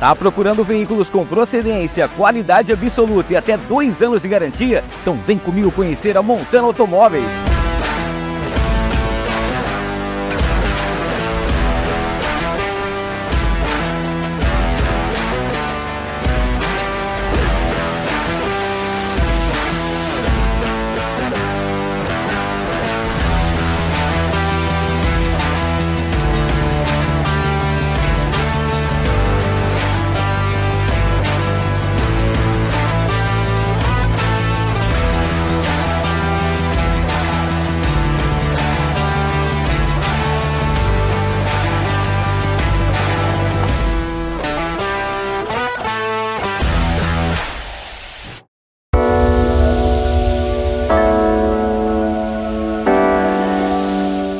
Tá procurando veículos com procedência, qualidade absoluta e até 2 anos de garantia? Então vem comigo conhecer a Montana Automóveis.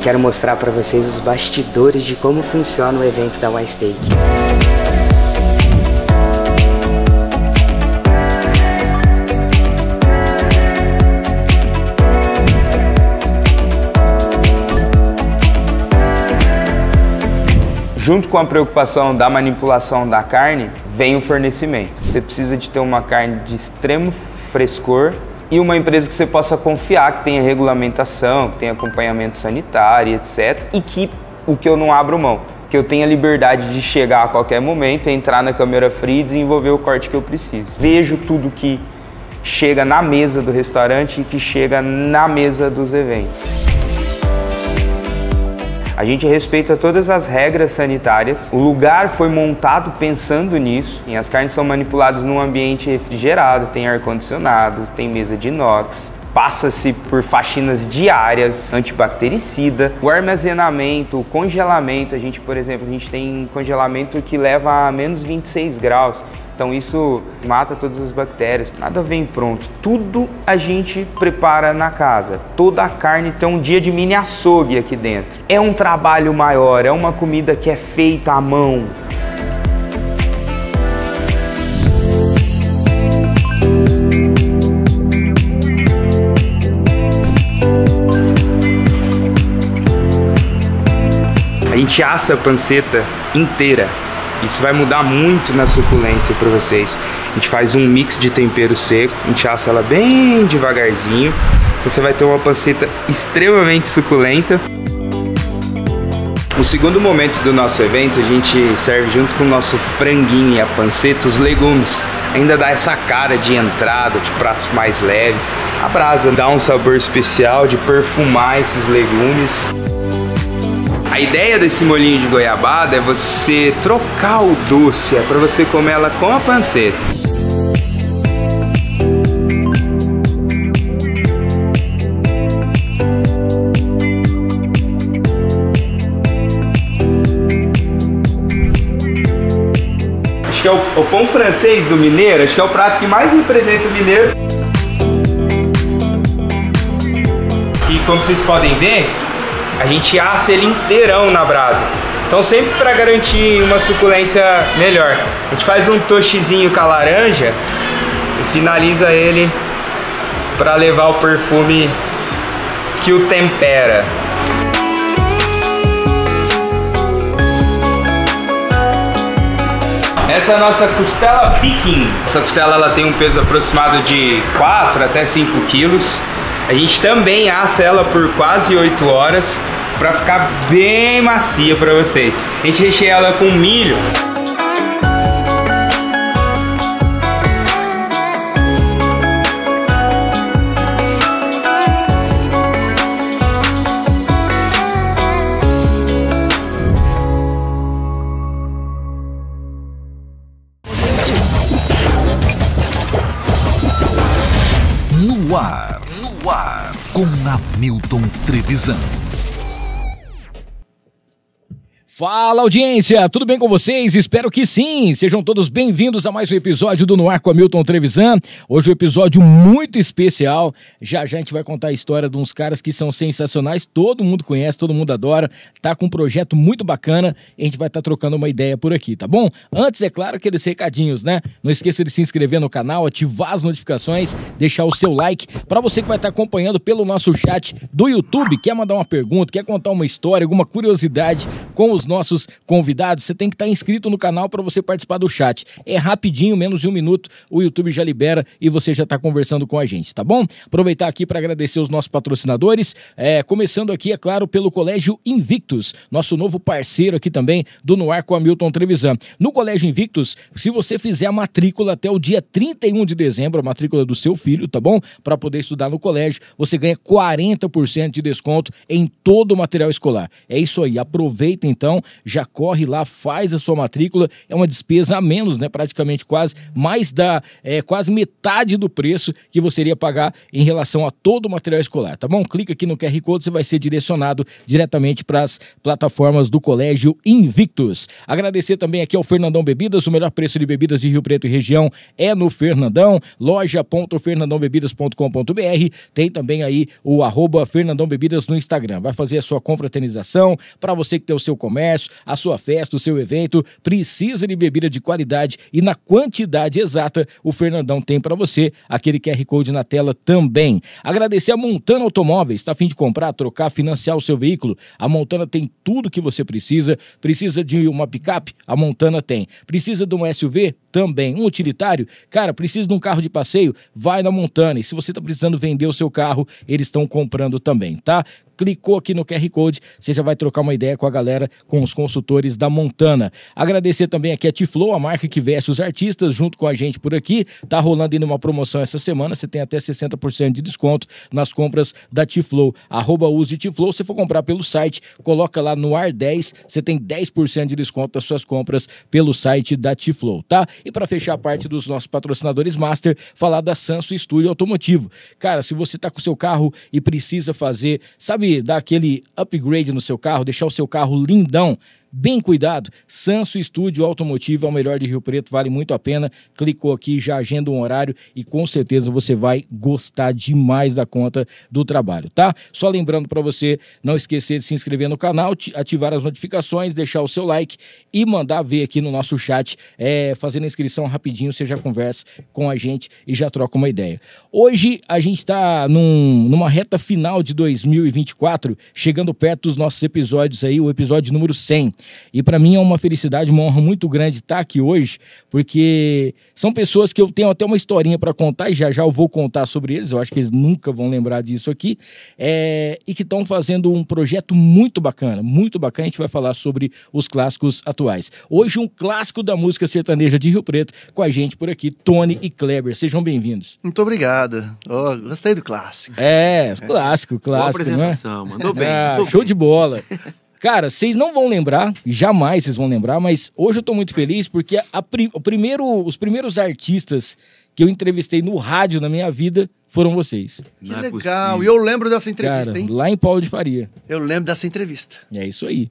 Quero mostrar para vocês os bastidores de como funciona o evento da Y-Stake. Junto com a preocupação da manipulação da carne, vem o fornecimento. Você precisa de ter uma carne de extremo frescor e uma empresa que você possa confiar, que tenha regulamentação, que tenha acompanhamento sanitário, etc. E que o que eu não abro mão, que eu tenha liberdade de chegar a qualquer momento, entrar na câmera fria e desenvolver o corte que eu preciso. Vejo tudo que chega na mesa do restaurante e que chega na mesa dos eventos. A gente respeita todas as regras sanitárias, o lugar foi montado pensando nisso, e as carnes são manipuladas num ambiente refrigerado, tem ar-condicionado, tem mesa de inox, passa-se por faxinas diárias, antibactericida, o armazenamento, o congelamento, por exemplo, a gente tem congelamento que leva a menos 26 graus, então isso mata todas as bactérias, nada vem pronto, tudo a gente prepara na casa, toda a carne tem um dia de mini açougue aqui dentro. É um trabalho maior, é uma comida que é feita à mão. A gente assa a panceta inteira. Isso vai mudar muito na suculência para vocês. A gente faz um mix de tempero seco, a gente assa ela bem devagarzinho. Você vai ter uma panceta extremamente suculenta. No segundo momento do nosso evento, a gente serve junto com o nosso franguinho e a panceta, os legumes. Ainda dá essa cara de entrada, de pratos mais leves. A brasa dá um sabor especial de perfumar esses legumes. A ideia desse molhinho de goiabada é você trocar o doce, é para você comer ela com a panceta. Acho que é o pão francês do mineiro, acho que é o prato que mais representa o mineiro. E como vocês podem ver, a gente assa ele inteirão na brasa. Então sempre para garantir uma suculência melhor. A gente faz um tostezinho com a laranja e finaliza ele para levar o perfume que o tempera. Essa é a nossa costela Peking. Essa costela ela tem um peso aproximado de 4 até 5 quilos. A gente também assa ela por quase 8 horas para ficar bem macia para vocês. A gente recheia ela com milho. No ar, com Hamilton Trevisan. Fala, audiência, tudo bem com vocês? Espero que sim! Sejam todos bem-vindos a mais um episódio do No Ar com Hamilton Trevisan. Hoje um episódio muito especial. Já a gente vai contar a história de uns caras que são sensacionais, todo mundo conhece, todo mundo adora, tá com um projeto muito bacana e a gente vai estar trocando uma ideia por aqui, tá bom? Antes, é claro, aqueles recadinhos, né? Não esqueça de se inscrever no canal, ativar as notificações, deixar o seu like. Para você que vai estar acompanhando pelo nosso chat do YouTube, quer mandar uma pergunta, quer contar uma história, alguma curiosidade com os nossos convidados, você tem que estar inscrito no canal para você participar do chat. É rapidinho, menos de 1 minuto, o YouTube já libera e você já está conversando com a gente, tá bom? Aproveitar aqui para agradecer os nossos patrocinadores, começando aqui, é claro, pelo Colégio Invictus, nosso novo parceiro aqui também do No Ar com Hamilton Trevisan. No Colégio Invictus, se você fizer a matrícula até o dia 31 de dezembro, a matrícula do seu filho, tá bom? Para poder estudar no colégio, você ganha 40% de desconto em todo o material escolar. É isso aí, aproveita então, já corre lá, faz a sua matrícula, é uma despesa a menos, né? Praticamente quase quase metade do preço que você iria pagar em relação a todo o material escolar, tá bom? Clica aqui no QR Code, você vai ser direcionado diretamente para as plataformas do Colégio Invictus. Agradecer também aqui ao Fernandão Bebidas, o melhor preço de bebidas de Rio Preto e região é no Fernandão, loja.fernandãobebidas.com.br, tem também aí o @Fernandão Bebidas no Instagram. Vai fazer a sua confraternização, para você que tem o seu comércio, a sua festa, o seu evento, precisa de bebida de qualidade e na quantidade exata, o Fernandão tem para você, aquele QR Code na tela também. Agradecer a Montana Automóveis, está a fim de comprar, trocar, financiar o seu veículo? A Montana tem tudo que você precisa. Precisa de uma picape? A Montana tem. Precisa de um SUV? Também. Um utilitário? Cara, precisa de um carro de passeio? Vai na Montana. E se você está precisando vender o seu carro, eles estão comprando também, tá? Clicou aqui no QR Code, você já vai trocar uma ideia com a galera, com os consultores da Montana. Agradecer também aqui a T-Flow, a marca que veste os artistas, junto com a gente por aqui. Tá rolando ainda uma promoção essa semana, você tem até 60% de desconto nas compras da T-Flow. @use T-Flow, se for comprar pelo site, coloca lá no ar 10, você tem 10% de desconto das suas compras pelo site da T-Flow, tá? E para fechar a parte dos nossos patrocinadores master, falar da Sanso Estúdio Automotivo. Cara, se você tá com o seu carro e precisa fazer, sabe, dar aquele upgrade no seu carro, deixar o seu carro lindão, bem cuidado, Sanso Estúdio Automotivo é o melhor de Rio Preto, vale muito a pena. Clicou aqui, já agenda um horário e com certeza você vai gostar demais da conta do trabalho, tá? Só lembrando para você não esquecer de se inscrever no canal, ativar as notificações, deixar o seu like e mandar ver aqui no nosso chat, fazendo a inscrição rapidinho, você já conversa com a gente e já troca uma ideia. Hoje a gente está numa reta final de 2024, chegando perto dos nossos episódios aí, o episódio número 100. E para mim é uma felicidade, uma honra muito grande estar aqui hoje, porque são pessoas que eu tenho até uma historinha para contar e já eu vou contar sobre eles, eu acho que eles nunca vão lembrar disso aqui, e que estão fazendo um projeto muito bacana, a gente vai falar sobre os clássicos atuais. Hoje um clássico da música sertaneja de Rio Preto, com a gente por aqui, Tony e Kleber, sejam bem-vindos. Muito obrigado, gostei do clássico. Clássico, boa apresentação, né? Mandou bem. Show de bola. Cara, vocês não vão lembrar, jamais vocês vão lembrar, mas hoje eu tô muito feliz porque os primeiros artistas que eu entrevistei no rádio na minha vida foram vocês. Que legal, e eu lembro dessa entrevista, cara, hein? lá em Paulo de Faria. Eu lembro dessa entrevista. É isso aí.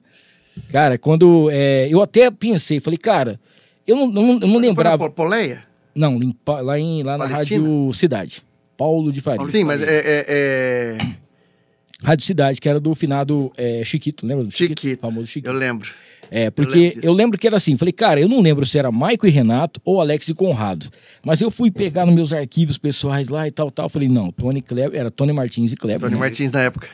Cara, quando eu até pensei, falei, cara, eu não lembrava... Foi na Poleia? Não, lá na Rádio Cidade, Paulo de Faria. Sim, mas Rádio Cidade, que era do finado Chiquito, lembra do Chiquito? Famoso Chiquito. Eu lembro. Porque eu lembro que era assim, falei, cara, eu não lembro se era Maico e Renato ou Alex e Conrado, mas eu fui pegar nos meus arquivos pessoais lá e tal, falei, não, Tony Kleber, era Tony Martins e Kleber. Tony Martins na época.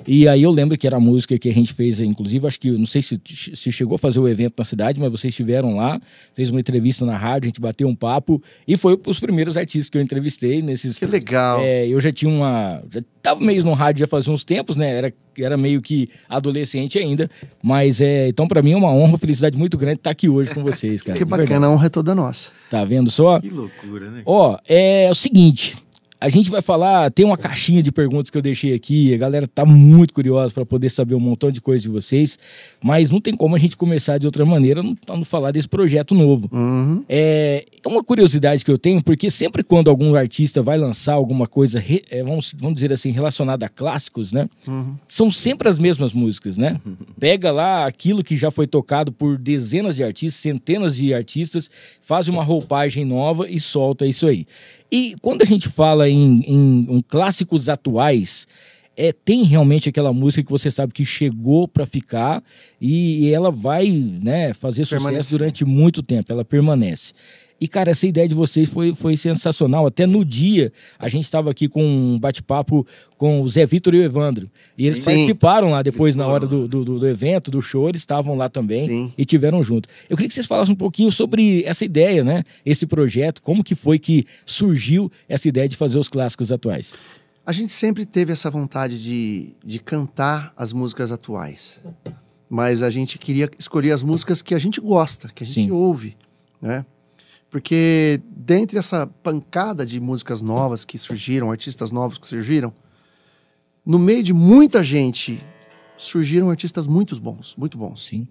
E aí eu lembro que era a música que a gente fez, inclusive, acho que, não sei se chegou a fazer o evento na cidade, mas vocês estiveram lá, fez uma entrevista na rádio, a gente bateu um papo, e foi os primeiros artistas que eu entrevistei nesses... Que legal. Eu já tinha já tava meio no rádio já fazia uns tempos, né, era meio que adolescente ainda, mas então pra mim é uma honra, uma felicidade muito grande estar aqui hoje com vocês, cara. Que bacana, a honra é toda nossa. Tá vendo só? Que loucura, né? É o seguinte, a gente vai falar, tem uma caixinha de perguntas que eu deixei aqui, a galera tá muito curiosa para poder saber um montão de coisa de vocês, mas não tem como a gente começar de outra maneira não falar desse projeto novo. Uhum. É uma curiosidade que eu tenho, porque sempre quando algum artista vai lançar alguma coisa, vamos dizer assim, relacionada a clássicos, né? Uhum. São sempre as mesmas músicas, né? Pega lá aquilo que já foi tocado por dezenas de artistas, centenas de artistas, faz uma roupagem nova e solta isso aí. E quando a gente fala em clássicos atuais, tem realmente aquela música que você sabe que chegou para ficar e ela vai, né, fazer sucesso durante muito tempo, ela permanece. E, cara, essa ideia de vocês foi sensacional. Até no dia, a gente estava aqui com um bate-papo com o Zé Vitor e o Evandro. E eles participaram lá depois, na hora do evento, do show, eles estavam lá também e tiveram junto. Eu queria que vocês falassem um pouquinho sobre essa ideia, né? Esse projeto, como que foi que surgiu essa ideia de fazer os clássicos atuais? A gente sempre teve essa vontade de cantar as músicas atuais. Mas a gente queria escolher as músicas que a gente gosta, que a gente ouve, né? Porque dentre essa pancada de músicas novas que surgiram, artistas novos que surgiram, no meio de muita gente, surgiram artistas muito bons. Sim.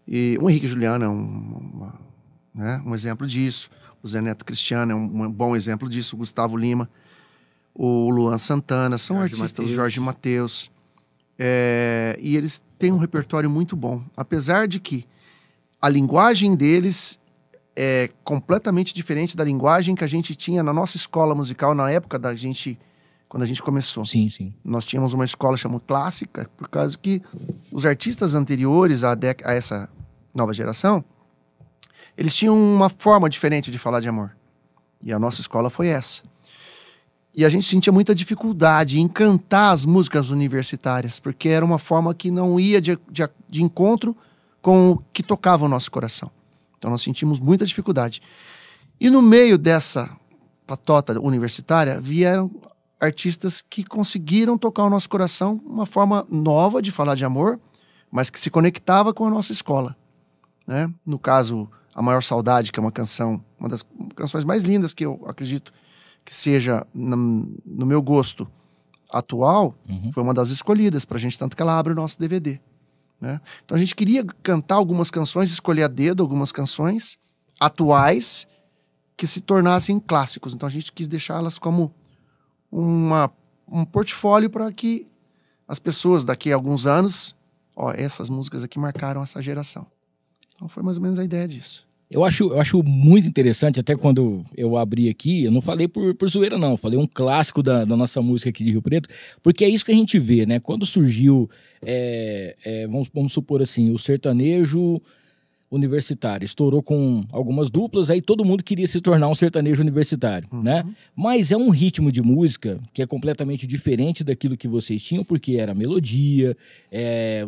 E o Henrique Juliano é um exemplo disso. O Zé Neto Cristiano é um bom exemplo disso. O Gustavo Lima, o Luan Santana, são artistas, o Jorge Mateus. E eles têm um repertório muito bom. Apesar de que a linguagem deles é completamente diferente da linguagem que a gente tinha na nossa escola musical na época quando a gente começou. Sim. Nós tínhamos uma escola chamada clássica, por causa que os artistas anteriores a essa nova geração, eles tinham uma forma diferente de falar de amor. E a nossa escola foi essa. E a gente sentia muita dificuldade em cantar as músicas universitárias, porque era uma forma que não ia de encontro com o que tocava o nosso coração. Então nós sentimos muita dificuldade. E no meio dessa patota universitária, vieram artistas que conseguiram tocar o nosso coração, uma forma nova de falar de amor, mas que se conectava com a nossa escola, né? No caso, A Maior Saudade, que é uma canção, uma das canções mais lindas que eu acredito que seja, no meu gosto atual, foi uma das escolhidas pra gente, tanto que ela abre o nosso DVD. Né? Então a gente queria cantar algumas canções, escolher a dedo algumas canções atuais que se tornassem clássicos. Então a gente quis deixá-las como um portfólio para que as pessoas daqui a alguns anos, essas músicas aqui marcaram essa geração. Então foi mais ou menos a ideia disso. Eu acho muito interessante, até quando eu abri aqui, eu não falei por zoeira não, falei um clássico da nossa música aqui de Rio Preto, porque é isso que a gente vê, né? Quando surgiu, vamos supor assim, o sertanejo universitário, estourou com algumas duplas, aí todo mundo queria se tornar um sertanejo universitário, né? Mas é um ritmo de música que é completamente diferente daquilo que vocês tinham, porque era melodia,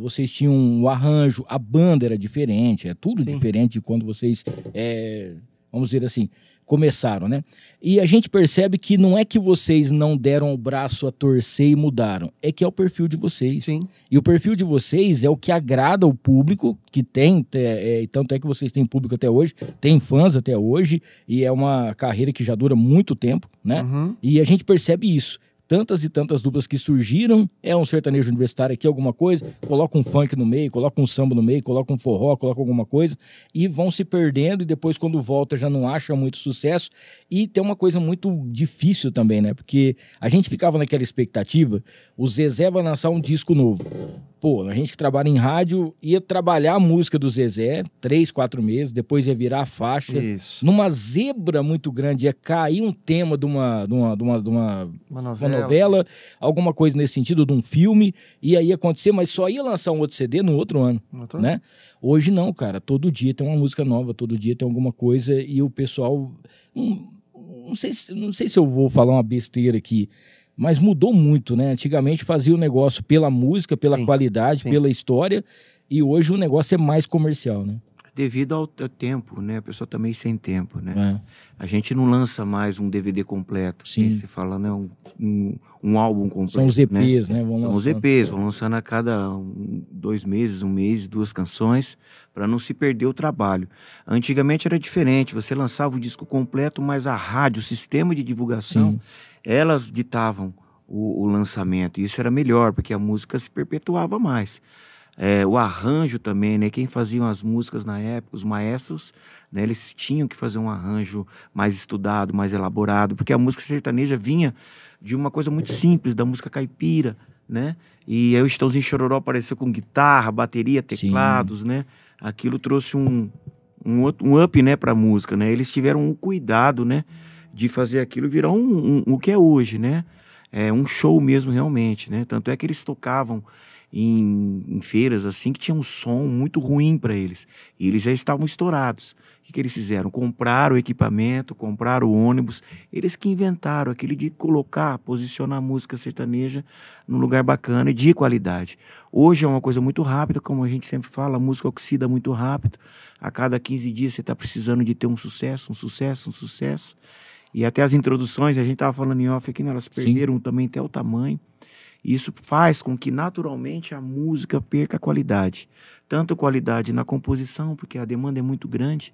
vocês tinham um arranjo, a banda era diferente, é tudo diferente de quando vocês, vamos dizer assim, começaram, né? E a gente percebe que não é que vocês não deram o braço a torcer e mudaram, é que é o perfil de vocês. Sim. E o perfil de vocês é o que agrada o público, que tem, tanto é que vocês têm público até hoje, tem fãs até hoje, e é uma carreira que já dura muito tempo, né? E a gente percebe isso. Tantas e tantas duplas que surgiram, um sertanejo universitário aqui, alguma coisa, coloca um funk no meio, coloca um samba no meio, coloca um forró, coloca alguma coisa, e vão se perdendo, e depois quando volta já não acham muito sucesso. E tem uma coisa muito difícil também, né? Porque a gente ficava naquela expectativa, o Zezé vai lançar um disco novo. Pô, a gente que trabalha em rádio ia trabalhar a música do Zezé 3, 4 meses, depois ia virar a faixa. Isso. Numa zebra muito grande, ia cair um tema de uma novela, alguma coisa nesse sentido, de um filme, e aí ia acontecer, mas só ia lançar um outro CD no outro ano, né? Hoje não, cara, todo dia tem uma música nova, todo dia tem alguma coisa, e o pessoal, não sei se eu vou falar uma besteira aqui, mas mudou muito, né? Antigamente fazia o negócio pela música, pela qualidade, pela história, e hoje o negócio é mais comercial, né? Devido ao tempo, né? A pessoa tá meio sem tempo, né? A gente não lança mais um DVD completo. Sim. Você fala, né? Um álbum completo. São os EPs, né? São os EPs, vão lançando a cada 2 meses, 1 mês, 2 canções, para não se perder o trabalho. Antigamente era diferente, você lançava o disco completo, mas a rádio, o sistema de divulgação, elas ditavam o lançamento. E isso era melhor, porque a música se perpetuava mais. O arranjo também, né? Quem faziam as músicas na época, os maestros, né? Eles tinham que fazer um arranjo mais estudado, mais elaborado, porque a música sertaneja vinha de uma coisa muito simples, da música caipira, né? E aí o Chitãozinho Chororó apareceu com guitarra, bateria, teclados, né? Aquilo trouxe um up, né, pra música, né? Eles tiveram um cuidado, né, de fazer aquilo virar o que é hoje, né? um show mesmo realmente, né? Tanto é que eles tocavam em feiras assim que tinha um som muito ruim para eles. E eles já estavam estourados. O que eles fizeram? Compraram o equipamento, compraram o ônibus. Eles que inventaram aquele de colocar, posicionar a música sertaneja num lugar bacana e de qualidade. Hoje é uma coisa muito rápida, como a gente sempre fala, a música oxida muito rápido. A cada 15 dias você está precisando de ter um sucesso, um sucesso, um sucesso. E até as introduções, a gente estava falando em off aqui, né? Elas perderam também até o tamanho. E isso faz com que, naturalmente, a música perca a qualidade. Tanto qualidade na composição, porque a demanda é muito grande,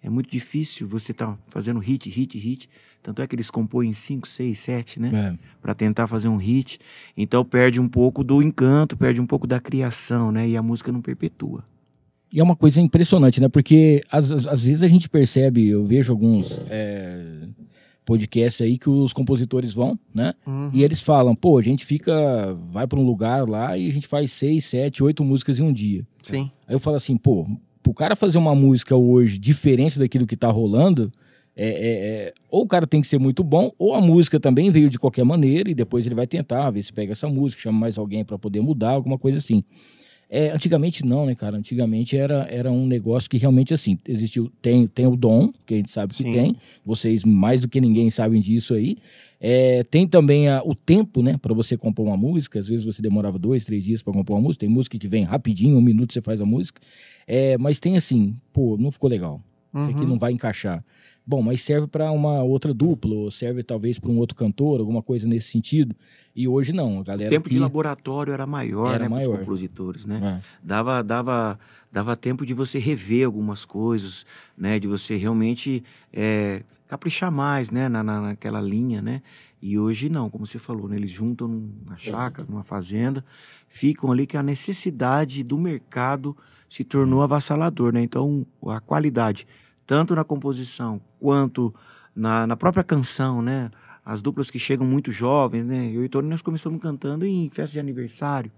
é muito difícil você estar fazendo hit. Tanto é que eles compõem 5, 6, 7, né? Para tentar fazer um hit. Então perde um pouco do encanto, perde um pouco da criação, né? E a música não perpetua. E é uma coisa impressionante, né? Porque às vezes a gente percebe, eu vejo alguns podcasts aí que os compositores vão, né? E eles falam, pô, a gente vai para um lugar lá e a gente faz 6, 7, 8 músicas em um dia. Sim. Aí eu falo assim, pô, pro cara fazer uma música hoje diferente daquilo que tá rolando, ou o cara tem que ser muito bom, ou a música também veio de qualquer maneira e depois ele vai tentar ver se pega essa música, chama mais alguém para poder mudar, alguma coisa assim. Antigamente não, né, cara? Antigamente era um negócio que realmente, assim, existiu, tem o dom, que a gente sabe que tem, vocês mais do que ninguém sabem disso aí. Tem também o tempo, né, para você compor uma música. Às vezes você demorava 2, 3 dias para compor uma música. Tem música que vem rapidinho, 1 minuto você faz a música. Mas tem assim, pô, não ficou legal. Isso aqui não vai encaixar. Bom, mas serve para uma outra dupla, ou serve talvez para um outro cantor, alguma coisa nesse sentido. E hoje não, a galera. O tempo de laboratório era maior, né, para os compositores, né? Dava tempo de você rever algumas coisas, né? De você realmente caprichar mais, né? Naquela linha, né? E hoje não, como você falou, né? Eles juntam numa chácara, numa fazenda, ficam ali que a necessidade do mercado se tornou avassalador, né? Então, a qualidade, tanto na composição quanto na própria canção, né? As duplas que chegam muito jovens, né? Eu e o Tony, nós começamos cantando em festa de aniversário.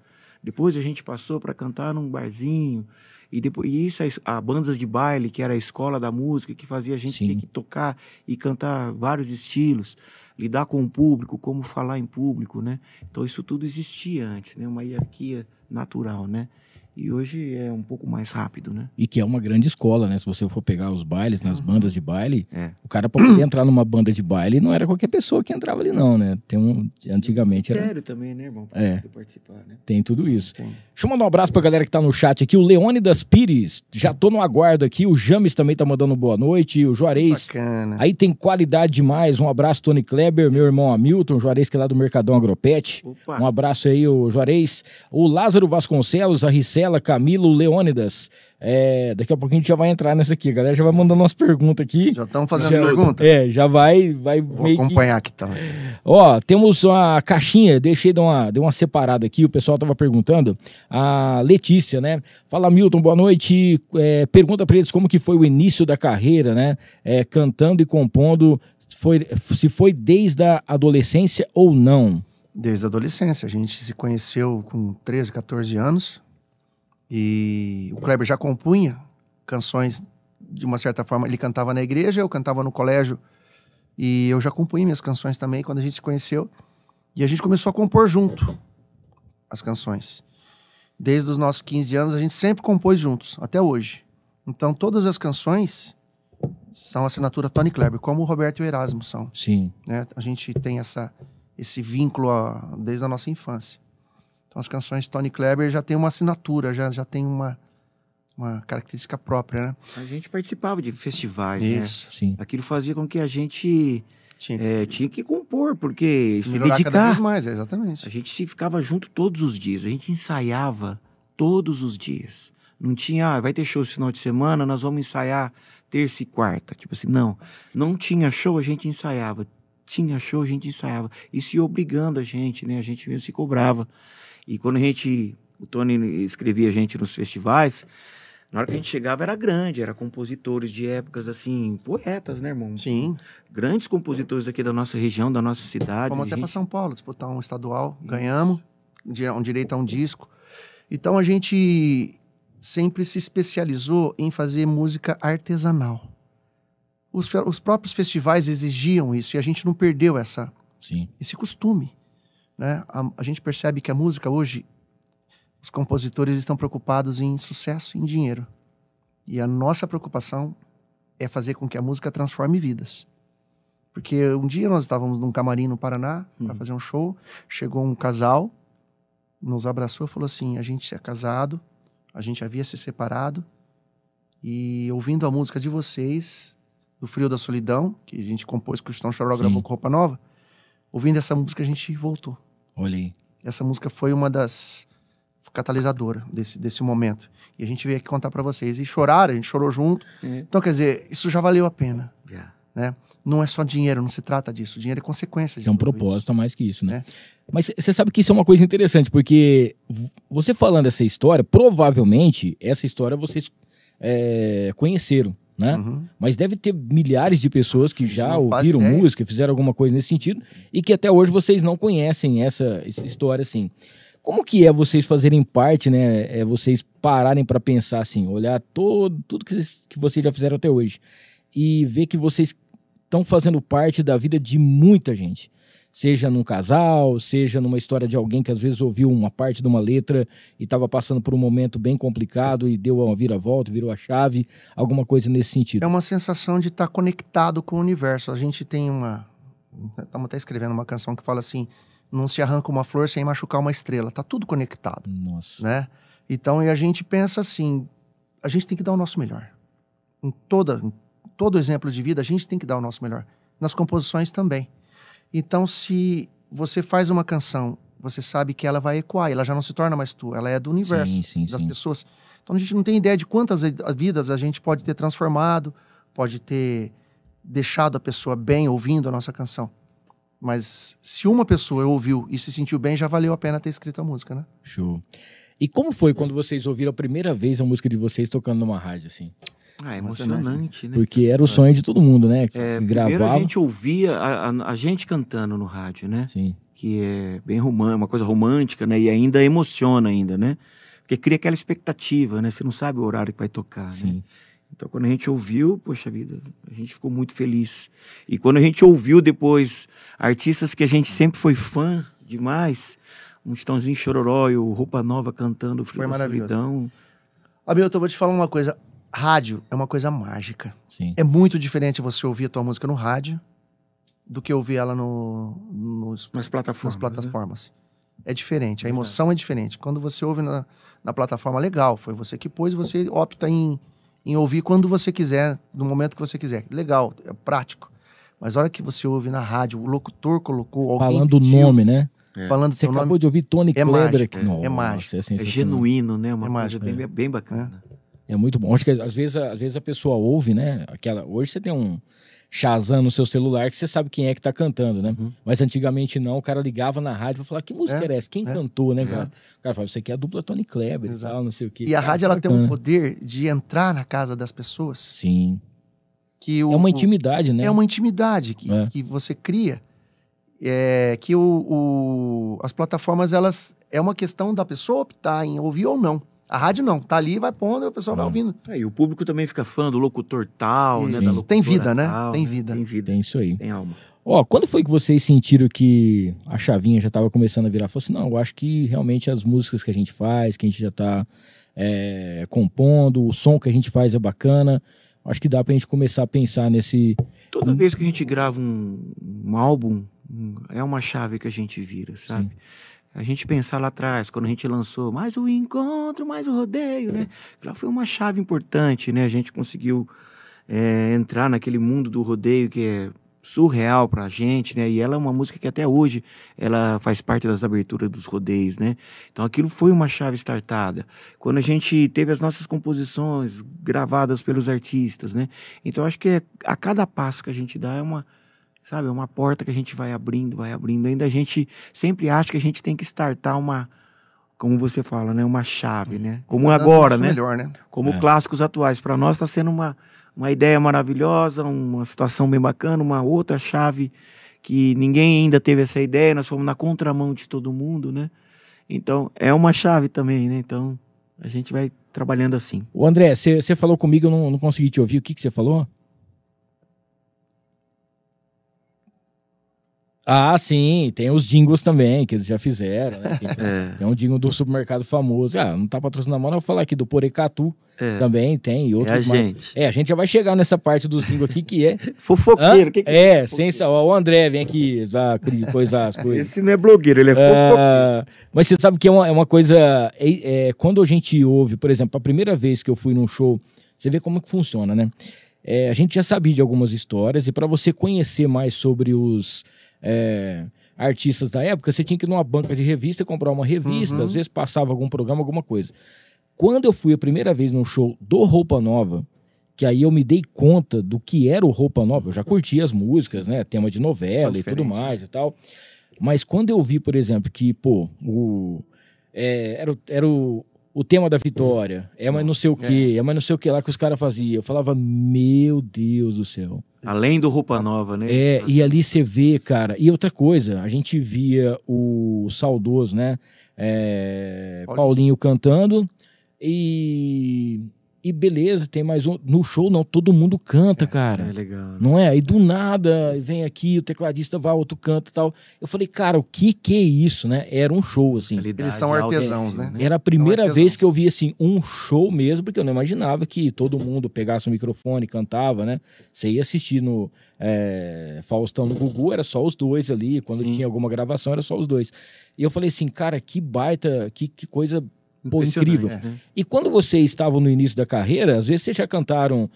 Depois a gente passou para cantar num barzinho. E isso, a bandas de baile, que era a escola da música, que fazia a gente ter que tocar e cantar vários estilos. Lidar com o público, como falar em público, né? Então isso tudo existia antes, né? Uma hierarquia natural, né? E hoje é um pouco mais rápido, né? E que é uma grande escola, né? Se você for pegar os bailes, nas bandas de baile, o cara para poder entrar numa banda de baile não era qualquer pessoa que entrava ali não, né? Antigamente era... Sério também, né, irmão? Pra participar, né? Tem tudo isso. Deixa eu mandar um abraço pra galera que tá no chat aqui, o Leônidas Pires, já tô no aguardo aqui, o James também tá mandando boa noite, o Juarez. Bacana. Aí tem qualidade demais, um abraço Tony Kleber, meu irmão Hamilton, o Juarez que é lá do Mercadão Agropet. Um abraço aí, o Juarez. O Lázaro Vasconcelos, a Ricela, Camilo, Leônidas. Daqui a pouquinho a gente já vai entrar nessa aqui, a galera já vai mandando umas perguntas aqui. Já estamos fazendo as perguntas? Já vai Vou acompanhar aqui também. Ó, temos uma caixinha, deixei dar uma separada aqui, o pessoal tava perguntando. A Letícia, né? Fala, Milton, boa noite. Pergunta pra eles como que foi o início da carreira, né? Cantando e compondo, se foi desde a adolescência ou não? Desde a adolescência. A gente se conheceu com 13, 14 anos. E o Kleber já compunha canções, de uma certa forma, ele cantava na igreja, eu cantava no colégio, e eu já compunha minhas canções também quando a gente se conheceu, e a gente começou a compor junto as canções. Desde os nossos 15 anos a gente sempre compôs juntos, até hoje. Então todas as canções são assinatura Tony Kleber, como o Roberto e o Erasmo são. Sim. Né? A gente tem esse vínculo desde a nossa infância. Então as canções de Tony Kleber já tem uma assinatura, já tem uma característica própria, né? A gente participava de festivais, Isso. né? Sim. Aquilo fazia com que a gente tinha que compor, porque se melhorar dedicar. cada vez mais, exatamente. A gente ficava junto todos os dias, a gente ensaiava todos os dias. Não tinha, vai ter show esse final de semana, nós vamos ensaiar terça e quarta. Tipo assim, não tinha show, a gente ensaiava. Tinha show, a gente ensaiava. Isso ia obrigando a gente, né? A gente mesmo se cobrava. E quando o Tony escrevia a gente nos festivais, na hora que a gente chegava era grande, era compositores de épocas assim, poetas, né, irmão? Sim. Grandes compositores aqui da nossa região, da nossa cidade. Vamos até para São Paulo, disputar um estadual, ganhamos, um direito a um disco. Então a gente sempre se especializou em fazer música artesanal. Os próprios festivais exigiam isso e a gente não perdeu esse costume. né? A gente percebe que a música hoje, os compositores estão preocupados em sucesso e em dinheiro. E a nossa preocupação é fazer com que a música transforme vidas. Porque um dia nós estávamos num camarim no Paraná para fazer um show, chegou um casal, nos abraçou e falou assim, a gente é casado, a gente havia se separado, e ouvindo a música de vocês, do Frio da Solidão, que a gente compôs, que o Chitão Chororó gravou com Roupa Nova, ouvindo essa música a gente voltou. Olha aí. Essa música foi uma das catalisadoras desse momento. E a gente veio aqui contar para vocês. E choraram, a gente chorou junto. Então, quer dizer, isso já valeu a pena. Né? Não é só dinheiro, não se trata disso. O dinheiro é consequência de É um tudo propósito a mais que isso, né? É. Mas você sabe que isso é uma coisa interessante, porque você falando essa história, provavelmente essa história vocês conheceram, né? Mas deve ter milhares de pessoas que já ouviram música, fizeram alguma coisa nesse sentido, e que até hoje vocês não conhecem essa história assim. Como que é vocês fazerem parte, né? Vocês pararem para pensar assim, olhar tudo que vocês já fizeram até hoje e ver que vocês estão fazendo parte da vida de muita gente. Seja num casal, seja numa história de alguém que às vezes ouviu uma parte de uma letra e estava passando por um momento bem complicado e deu uma viravolta, virou a chave, alguma coisa nesse sentido. É uma sensação de estar conectado com o universo. A gente tem estamos até escrevendo uma canção que fala assim, não se arranca uma flor sem machucar uma estrela. Tá tudo conectado. Nossa. Né? Então, e a gente pensa assim, a gente tem que dar o nosso melhor. Em todo exemplo de vida, a gente tem que dar o nosso melhor. Nas composições também. Então, se você faz uma canção, você sabe que ela vai ecoar, ela já não se torna mais tua, ela é do universo, das pessoas. Então, a gente não tem ideia de quantas vidas a gente pode ter transformado, pode ter deixado a pessoa bem ouvindo a nossa canção. Mas se uma pessoa ouviu e se sentiu bem, já valeu a pena ter escrito a música, né? Show. E como foi quando vocês ouviram a primeira vez a música de vocês tocando numa rádio, assim? É emocionante, né? Porque era o sonho de todo mundo, né? Primeiro a gente ouvia a gente cantando no rádio, né? Sim. Que é bem uma coisa romântica, né? E ainda emociona ainda, né? Porque cria aquela expectativa, né? Você não sabe o horário que vai tocar, Sim. né? Então, quando a gente ouviu, poxa vida, a gente ficou muito feliz. E quando a gente ouviu depois artistas que a gente sempre foi fã demais, um Chitãozinho Chororó e o Roupa Nova cantando Frio da Solidão. Hamilton, eu vou te falar uma coisa. Rádio é uma coisa mágica. Sim. É muito diferente você ouvir a tua música no rádio do que ouvir ela nas plataformas. Né? É diferente, a emoção é diferente. Quando você ouve na plataforma, legal, foi você que pôs, você opta em ouvir quando você quiser, no momento que você quiser. Legal, é prático. Mas a hora que você ouve na rádio, o locutor colocou, alguém falando o nome, né? Falando você acabou de ouvir Tony Kleber aqui. É mágico. É genuíno, né? Uma coisa bem bacana. É muito bom. Acho que às vezes a pessoa ouve, né? Hoje você tem um Shazam no seu celular que você sabe quem é que tá cantando, né? Mas antigamente não, o cara ligava na rádio pra falar que música era essa? Quem cantou, né, cara? O cara falava, você aqui é a dupla Tony Kleber e tal, não sei o quê. E a rádio, ela tem um poder de entrar na casa das pessoas. Sim. Que é uma intimidade, né? É uma intimidade que você cria. Que as plataformas, elas... É uma questão da pessoa optar em ouvir ou não. A rádio não, tá ali, vai pondo e a pessoa vai ouvindo. E o público também fica fã do locutor tal, né? Da tem vida, né? Tal, tem vida. Tem vida. Tem isso aí. Tem alma. Quando foi que vocês sentiram que a chavinha já tava começando a virar? Falou assim, não, eu acho que realmente as músicas que a gente faz, que a gente já tá compondo, o som que a gente faz é bacana. Acho que dá pra gente começar a pensar nesse... Toda vez que a gente grava um álbum, é uma chave que a gente vira, sabe? Sim. A gente pensar lá atrás, quando a gente lançou mais o encontro, mais o rodeio, né? Lá foi uma chave importante, né? A gente conseguiu entrar naquele mundo do rodeio que é surreal pra gente, né? E ela é uma música que até hoje ela faz parte das aberturas dos rodeios, né? Então aquilo foi uma chave startada. Quando a gente teve as nossas composições gravadas pelos artistas, né? Então acho que a cada passo que a gente dá é uma porta que a gente vai abrindo. Ainda a gente sempre acha que a gente tem que startar como você fala, né? Uma chave, né? Como agora, né? Melhor, né? Como clássicos atuais. Para nós está sendo uma ideia maravilhosa, uma situação bem bacana, uma outra chave que ninguém ainda teve essa ideia, nós fomos na contramão de todo mundo, né? Então, é uma chave também, né? Então, a gente vai trabalhando assim. Ô André, você falou comigo, eu não consegui te ouvir, o que você falou? Ah, sim, tem os jingles também, que eles já fizeram, né? Tem um jingle do supermercado famoso. Ah, não tá patrocinando, mas eu vou falar aqui do Porecatu também, tem. E outros a gente. A gente já vai chegar nessa parte dos jingles aqui, que é... Fofoqueiro, o que é? Sem o André vem aqui já coisar as coisas. Esse não é blogueiro, ele é fofoqueiro. Mas você sabe que é uma coisa... quando a gente ouve, por exemplo, a primeira vez que eu fui num show, você vê como que funciona, né? A gente já sabia de algumas histórias, e para você conhecer mais sobre os... artistas da época, você tinha que ir numa banca de revista, comprar uma revista, às vezes passava algum programa, alguma coisa. Quando eu fui a primeira vez num show do Roupa Nova, que aí eu me dei conta do que era o Roupa Nova, eu já curtia as músicas, né, tema de novela e tudo mais e tal, mas quando eu vi, por exemplo, que, pô, era o tema da Vitória, mas não sei o quê, mas não sei o que lá que os caras faziam, eu falava, meu Deus do céu. Além do Roupa Nova, né? E ali você vê, cara. E outra coisa, a gente via o saudoso, né? Paulinho cantando. E beleza, tem mais um. No show, não, todo mundo canta, cara. É legal. Né? Não é? E do nada, vem aqui, o tecladista vai, outro canta e tal. Eu falei, cara, o que é isso, né? Era um show, assim. Eles são artesãos, né? Era a primeira vez que eu vi, assim, um show mesmo, porque eu não imaginava que todo mundo pegasse o microfone e cantava, né? Você ia assistir no Faustão no Gugu, era só os dois ali. Quando tinha alguma gravação, era sum os dois. E eu falei assim, cara, que baita, que coisa... Pô, incrível. Né? E quando vocês estavam no início da carreira, às vezes vocês já cantaram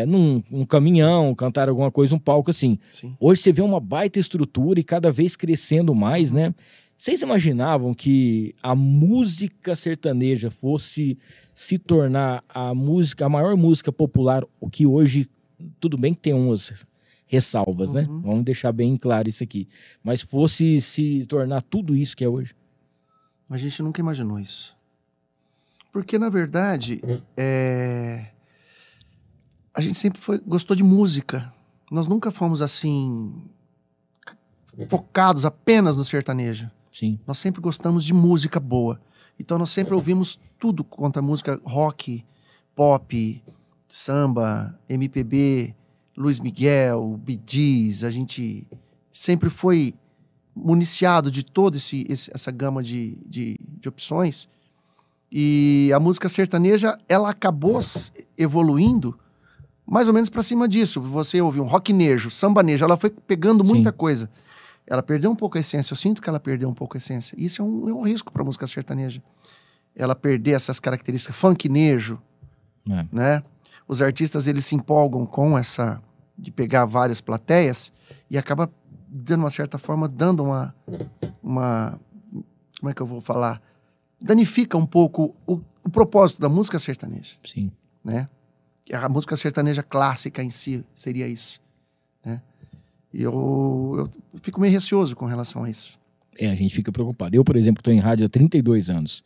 num caminhão, cantaram alguma coisa, um palco assim. Sim. Hoje você vê uma baita estrutura e cada vez crescendo mais, né? Vocês imaginavam que a música sertaneja fosse se tornar a maior música popular, o que hoje, tudo bem que tem umas ressalvas, né? Vamos deixar bem claro isso aqui. Mas fosse se tornar tudo isso que é hoje? A gente nunca imaginou isso. Porque, na verdade, a gente sempre gostou de música. Nós nunca fomos, assim, focados apenas no sertanejo. Sim. Nós sempre gostamos de música boa. Então, nós sempre ouvimos tudo quanto a música rock, pop, samba, MPB, Luiz Miguel, Bee Gees. A gente sempre foi municiado de toda essa gama de opções. E a música sertaneja, ela acabou evoluindo mais ou menos para cima disso. Você ouviu um rocknejo, sambanejo, ela foi pegando muita coisa. Ela perdeu um pouco a essência, eu sinto que ela perdeu um pouco a essência. Isso é um risco para a música sertaneja. Ela perder essas características, funknejo, né? Os artistas, eles se empolgam com essa, de pegar várias plateias e acaba, de uma certa forma, dando uma como é que eu vou falar? Danifica um pouco o propósito da música sertaneja. Sim. Né? A música sertaneja clássica em si seria isso. Né? E eu fico meio receoso com relação a isso. A gente fica preocupado. Eu, por exemplo, estou em rádio há 32 anos.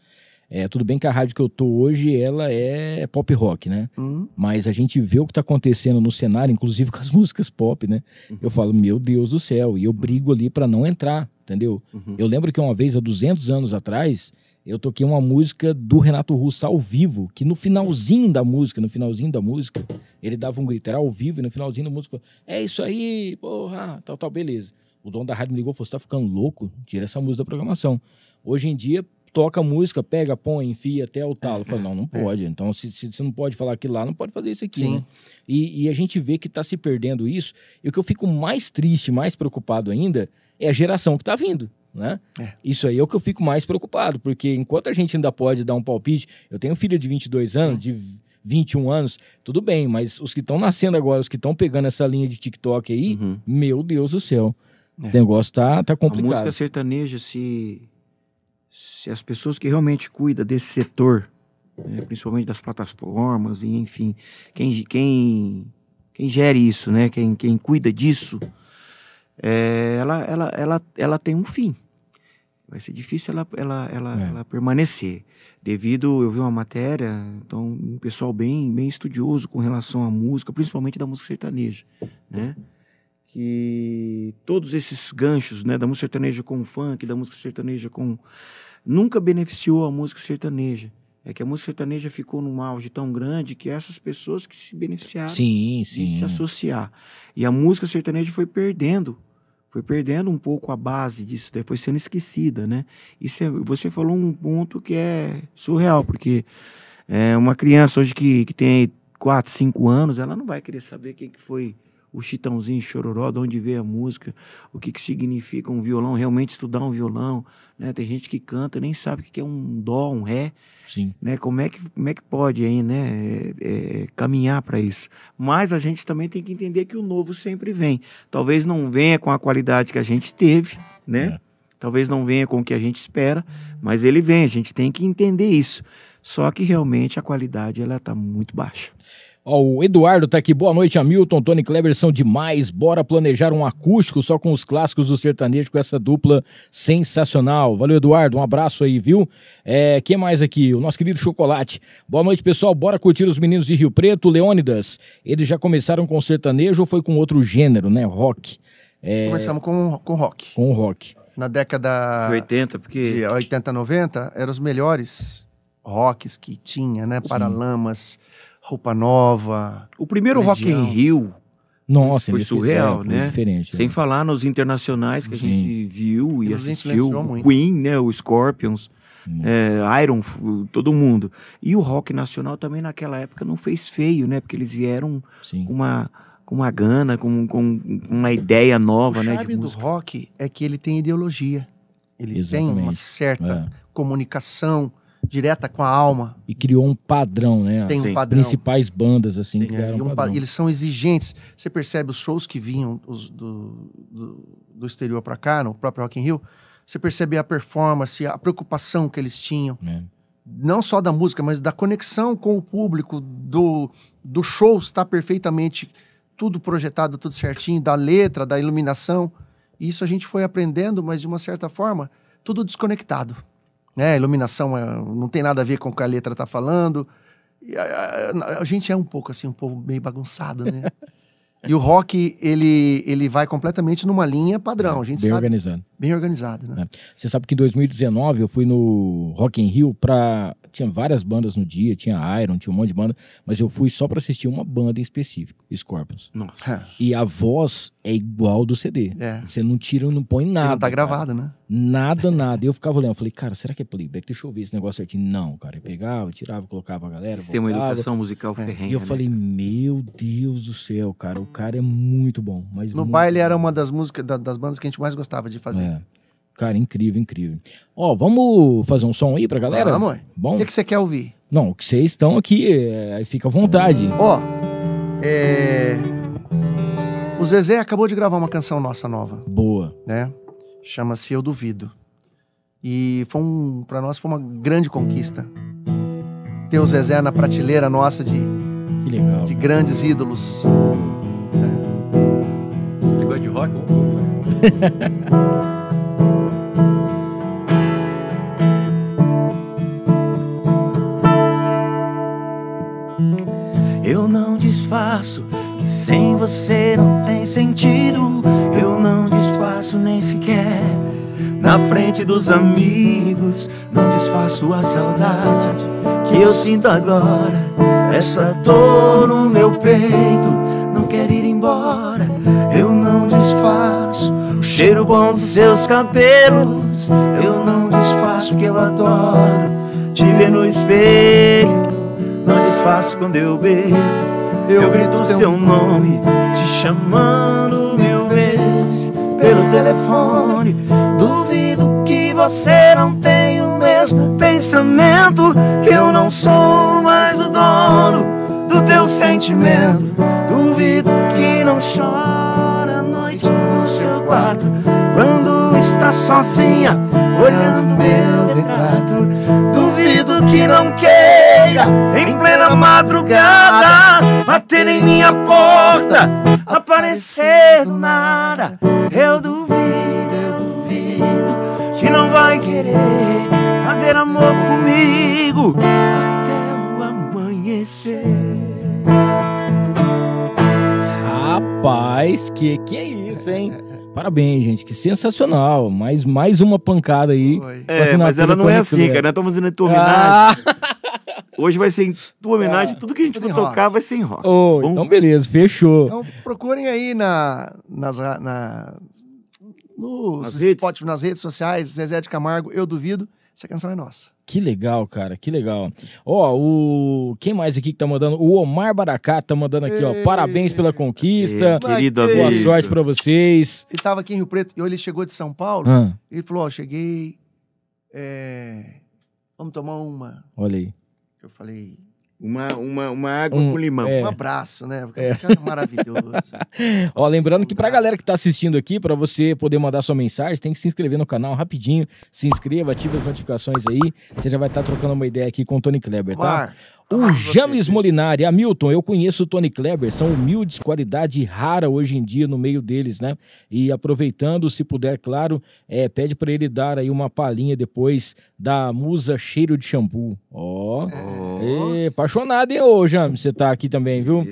Tudo bem que a rádio que eu tô hoje, ela é pop rock, né? Mas a gente vê o que tá acontecendo no cenário, inclusive com as músicas pop, né? Eu falo, meu Deus do céu, e eu brigo ali para não entrar, entendeu? Eu lembro que uma vez, há 200 anos atrás, eu toquei uma música do Renato Russo ao vivo, que no finalzinho da música, ele dava um grito, era ao vivo, e no finalzinho da música, é isso aí, porra, tal, beleza. O dono da rádio me ligou e falou, você tá ficando louco? Tira essa música da programação. Hoje em dia, toca a música, pega, põe, enfia até o talo. Eu falo, não pode. Então, se você não pode falar aquilo lá, não pode fazer isso aqui, né? E a gente vê que tá se perdendo isso. E o que eu fico mais triste, mais preocupado ainda, é a geração que tá vindo. Né? Isso aí é o que eu fico mais preocupado, porque enquanto a gente ainda pode dar um palpite, eu tenho filha de 22 anos, de 21 anos, tudo bem, mas os que estão nascendo agora, os que estão pegando essa linha de TikTok aí, meu Deus do céu, o negócio tá complicado. A música sertaneja, se as pessoas que realmente cuidam desse setor, né, principalmente das plataformas, e enfim, quem gere isso, né, quem cuida disso, ela tem um fim. Vai ser difícil ela permanecer. Eu vi uma matéria, então, um pessoal bem estudioso com relação à música, principalmente da música sertaneja, né? Que todos esses ganchos, né, da música sertaneja com o funk, da música sertaneja com... Nunca beneficiou a música sertaneja. É que a música sertaneja ficou num auge tão grande que essas pessoas que se beneficiaram de se associar. E a música sertaneja foi perdendo Foi perdendo um pouco a base disso, daí foi sendo esquecida, né? Você falou um ponto que é surreal, porque uma criança hoje que tem 4, 5 anos, ela não vai querer saber quem que foi o Chitãozinho Chororó, de onde veio a música, o que significa um violão, realmente estudar um violão, né? Tem gente que canta, nem sabe o que é um dó, um ré. Sim. Né? Como é que pode aí, né, caminhar para isso? Mas a gente também tem que entender que o novo sempre vem. Talvez não venha com a qualidade que a gente teve, né? Talvez não venha com o que a gente espera, mas ele vem, a gente tem que entender isso. Só que realmente a qualidade ela tá muito baixa. Ó, o Eduardo tá aqui. Boa noite, Hamilton, Tony Kleber são demais. Bora planejar um acústico só com os clássicos do sertanejo, com essa dupla sensacional. Valeu, Eduardo. Um abraço aí, viu? Quem mais aqui? O nosso querido Chocolate. Boa noite, pessoal. Bora curtir os meninos de Rio Preto. Leônidas, eles já começaram com sertanejo ou foi com outro gênero, né? Rock. Começamos com rock. Com rock. Na década De 80, porque... de 80, 90, eram os melhores rocks que tinha, né? Paralamas, Roupa Nova. O primeiro Legião. Rock in Rio Nossa, foi ele surreal, foi né? diferente. Sem falar nos internacionais que a gente viu e Nos assistiu. influenciou O muito. Queen, né? O Scorpions, Iron, todo mundo. E o rock nacional também naquela época não fez feio, né? Porque eles vieram Sim. com uma gana, com uma ideia nova, O né? charme De do música. rock é que ele tem ideologia. Ele Exatamente. tem uma certa comunicação direta com a alma. E criou um padrão, né? Tem um As padrão. principais bandas, assim, criaram E um padrão. eles são exigentes. Você percebe os shows que vinham do exterior para cá, no próprio Rock in Rio, você percebe a performance, a preocupação que eles tinham. Não só da música, mas da conexão com o público, do show estar perfeitamente tudo projetado, tudo certinho, da letra, da iluminação. E isso a gente foi aprendendo, mas de uma certa forma, tudo desconectado. Né? A iluminação não tem nada a ver com o que a letra está falando. E a gente é um pouco assim, um povo meio bagunçado, né? E o rock, ele vai completamente numa linha padrão. A gente bem sabe, organizado. bem organizado, né? Você sabe que em 2019 eu fui no Rock in Rio tinha várias bandas no dia, tinha Iron, tinha um monte de banda, mas eu fui só pra assistir uma banda em específico, Scorpions. Nossa. E a voz é igual do CD. Você não tira, não põe nada. Não tá cara. gravado, né? Nada. E eu ficava olhando, eu falei, cara, será que é playback? Deixa eu ver esse negócio certinho. Não, cara, eu pegava, tirava, colocava pra galera, Eles têm uma voltava. educação musical ferrenha, E eu né? falei, meu Deus do céu, cara, o cara é muito bom. Mas No muito baile bom. era uma das músicas, das bandas que a gente mais gostava de fazer. Cara, incrível, incrível. Ó, vamos fazer um som aí pra galera? Vamos. Bom? O que você quer ouvir? Não, que vocês estão aqui, aí fica à vontade. Ó, o Zezé acabou de gravar uma canção nossa nova, Boa. né? Chama-se Eu Duvido. E pra nós foi uma grande conquista ter o Zezé na prateleira nossa Que legal. de grandes ídolos. Você gosta de rock? Eu não disfarço que sem você não tem sentido. Eu não disfarço nem sequer na frente dos amigos. Não disfarço a saudade que eu sinto agora. Essa dor no meu peito não quer ir embora. Eu não disfarço o cheiro bom dos seus cabelos. Eu não disfarço que eu adoro te ver no espelho. Não disfarço quando eu beijo. Eu grito o seu nome, te chamando 1000 vezes pelo telefone. Duvido que você não tenha o mesmo pensamento, que eu não sou mais o dono do teu sentimento. Duvido que não chora à noite no seu quarto, quando está sozinha olhando meu retrato. Duvido que não queira em plena madrugada bater em minha porta, aparecer do nada. Eu duvido que não vai querer fazer amor comigo até o amanhecer. Rapaz, que é isso, hein? Parabéns, gente, que sensacional. Mais uma pancada aí. Mas ela não é assim, cara. Nós estamos fazendo a tua homenagem. Hoje vai ser em tua homenagem. Tudo que a gente for tocar vai ser em rock. Então beleza, fechou. Então procurem aí nas redes sociais, Zezé de Camargo, Eu Duvido. Essa canção é nossa. Que legal, cara, que legal. Ó, quem mais aqui que tá mandando? O Omar Baracá tá mandando aqui, ó. Parabéns pela conquista. Querido Boa amigo. sorte pra vocês. Ele tava aqui em Rio Preto e ele chegou de São Paulo. Ele falou, ó, cheguei. Vamos tomar uma. Olha aí. Eu falei... Uma água com limão. Um abraço, né? Porque é um cara maravilhoso. Ó, lembrando que pra galera que tá assistindo aqui, pra você poder mandar sua mensagem, tem que se inscrever no canal rapidinho. Se inscreva, ative as notificações aí. Você já vai estar trocando uma ideia aqui com o Tony Kleber, tá? O James Molinari, Hamilton, eu conheço o Tony Kleber, são humildes, qualidade rara hoje em dia no meio deles, né? E aproveitando, se puder, claro, pede pra ele dar aí uma palhinha depois da Musa Cheiro de Shampoo. Ó, apaixonado, hein, ô James, você tá aqui também, viu?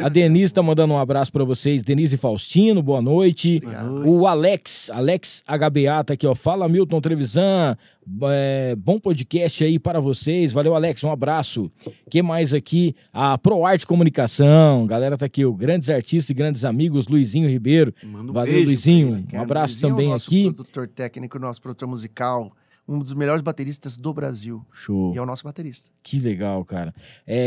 A Denise tá mandando um abraço pra vocês, Denise Faustino, boa noite. O Alex HBA tá aqui, ó, fala Hamilton Trevisan, bom podcast aí para vocês, valeu Alex, um abraço. Que mais aqui? A ProArte Comunicação, galera tá aqui, o grandes artistas e grandes amigos, Luizinho Ribeiro. Valeu, beijo, Luizinho. Um abraço Luizinho também aqui. Nosso produtor técnico, nosso produtor musical, um dos melhores bateristas do Brasil. Show. E é o nosso baterista. Que legal, cara.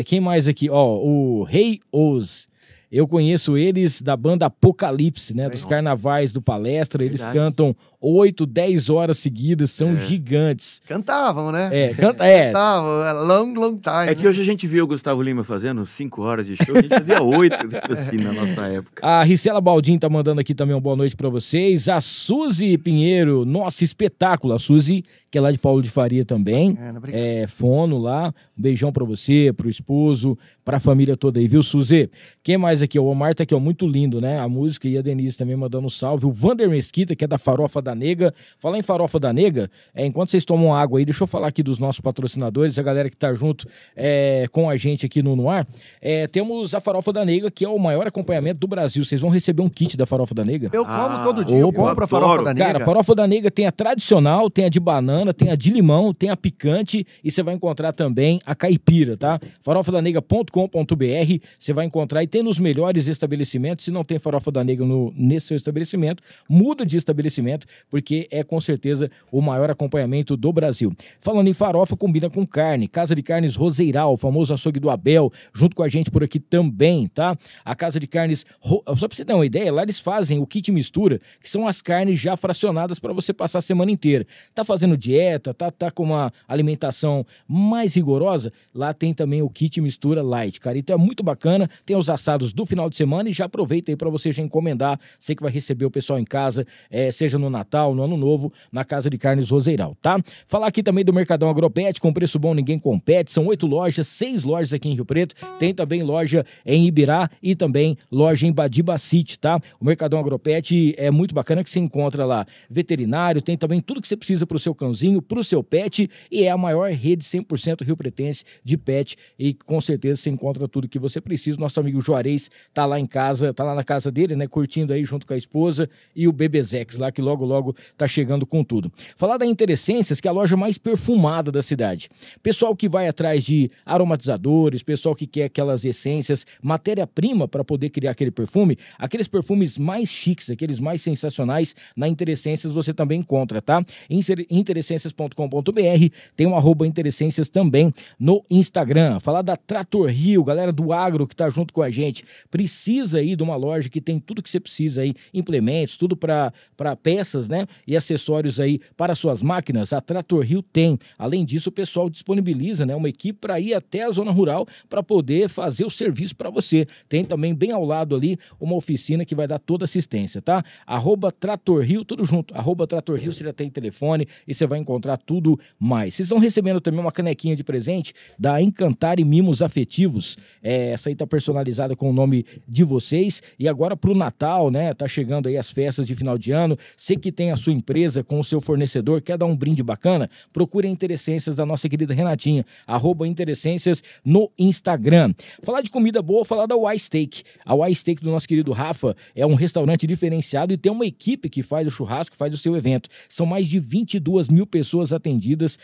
Quem mais aqui? Ó, o Rei Oz. Eu conheço eles da banda Apocalipse, né? Dos carnavais do Palestra. Eles cantam 8, 10 horas seguidas, são gigantes. Cantavam, né? Cantavam, long time. É que hoje a gente viu o Gustavo Lima fazendo 5 horas de show, a gente fazia 8, assim, na nossa época. A Ricela Baldin tá mandando aqui também uma boa noite pra vocês. A Suzy Pinheiro, nossa, espetáculo. A Suzy, que é lá de Paulo de Faria também. Fono lá. Um beijão pra você, pro esposo, pra família toda aí, viu, Suzy? Quem mais aqui? O Omar tá aqui, ó, muito lindo, né? A música e a Denise também mandando um salve. O Vander Mesquita, que é da Farofa da Nega. Falar em Farofa da Nega, enquanto vocês tomam água aí, deixa eu falar aqui dos nossos patrocinadores, a galera que tá junto com a gente aqui no Ar. Temos a Farofa da Nega, que é o maior acompanhamento do Brasil. Vocês vão receber um kit da Farofa da Nega. Eu como todo dia, eu compro a Farofa da Nega. Cara, a Farofa da Nega tem a tradicional, tem a de banana, tem a de limão, tem a picante e você vai encontrar também a caipira, tá? farofadanega.com.br, você vai encontrar e tem nos melhores estabelecimentos. Se não tem Farofa da Nega nesse seu estabelecimento, muda de estabelecimento, porque é com certeza o maior acompanhamento do Brasil. Falando em farofa, combina com carne. Casa de Carnes Roseiral, o famoso açougue do Abel, junto com a gente por aqui também, tá? A Casa de Carnes, só pra você ter uma ideia, lá eles fazem o kit mistura, que são as carnes já fracionadas para você passar a semana inteira. Tá fazendo dieta, tá com uma alimentação mais rigorosa, lá tem também o kit mistura light, cara. Então é muito bacana, tem os assados do final de semana e já aproveita aí para você já encomendar, sei que vai receber o pessoal em casa, seja no Natal, no Ano Novo, na Casa de Carnes Roseiral, tá? Falar aqui também do Mercadão Agropet, com preço bom ninguém compete, são 8 lojas, 6 lojas aqui em Rio Preto, tem também loja em Ibirá e também loja em Badiba City, tá? O Mercadão Agropet é muito bacana, que você encontra lá veterinário, tem também tudo que você precisa pro seu cãozinho, pro seu pet, e é a maior rede 100% rio-pretense de pet, e com certeza você encontra tudo que você precisa. Nosso amigo Juarez tá lá em casa, tá lá na casa dele, né, curtindo aí junto com a esposa, e o Bebezex lá, que logo tá chegando com tudo. Falar da Interessências, que é a loja mais perfumada da cidade. Pessoal que vai atrás de aromatizadores, pessoal que quer aquelas essências, matéria-prima para poder criar aquele perfume, aqueles perfumes mais chiques, aqueles mais sensacionais, na Interessências você também encontra, tá? Interessências.com.br, tem um @Interessências também no Instagram. Falar da Trator Rio, galera do agro que tá junto com a gente, precisa aí de uma loja que tem tudo que você precisa aí, implementos, tudo para peças, né, e acessórios aí para suas máquinas, a Trator Rio tem. Além disso, o pessoal disponibiliza, né, uma equipe para ir até a zona rural para poder fazer o serviço para você. Tem também bem ao lado ali uma oficina que vai dar toda assistência, tá? @Trator Rio, tudo junto. @Trator Rio, você já tem telefone e você vai encontrar tudo mais. Vocês estão recebendo também uma canequinha de presente da Encantare Mimos Afetivos. Essa aí tá personalizada com o nome de vocês. E agora pro Natal, né? Tá chegando aí as festas de final de ano. Você que tem a sua empresa com o seu fornecedor, quer dar um brinde bacana? Procure a Interessências da nossa querida Renatinha. @Interessências no Instagram. Falar de comida boa, falar da Y Steak. A Y Steak do nosso querido Rafa é um restaurante diferenciado e tem uma equipe que faz o churrasco, faz o seu evento. São mais de 22 mil pessoas atendidas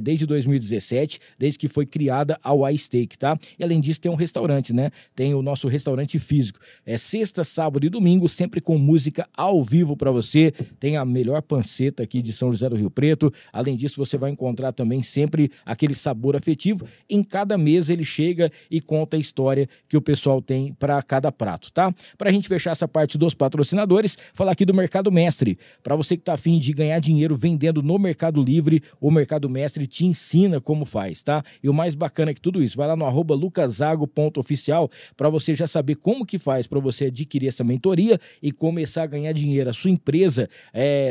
desde 2017, desde que foi criada a Y Steak, tá? E além disso tem um restaurante, né? Tem o nosso restaurante restaurante físico. É sexta, sábado e domingo, sempre com música ao vivo para você. Tem a melhor panceta aqui de São José do Rio Preto. Além disso, você vai encontrar também sempre aquele sabor afetivo. Em cada mesa ele chega e conta a história que o pessoal tem para cada prato, tá? Para a gente fechar essa parte dos patrocinadores, falar aqui do Mercado Mestre. Para você que tá afim de ganhar dinheiro vendendo no Mercado Livre, o Mercado Mestre te ensina como faz, tá? E o mais bacana é que tudo isso, vai lá no @lucasago.oficial para você já saber como que faz para você adquirir essa mentoria e começar a ganhar dinheiro. A sua empresa,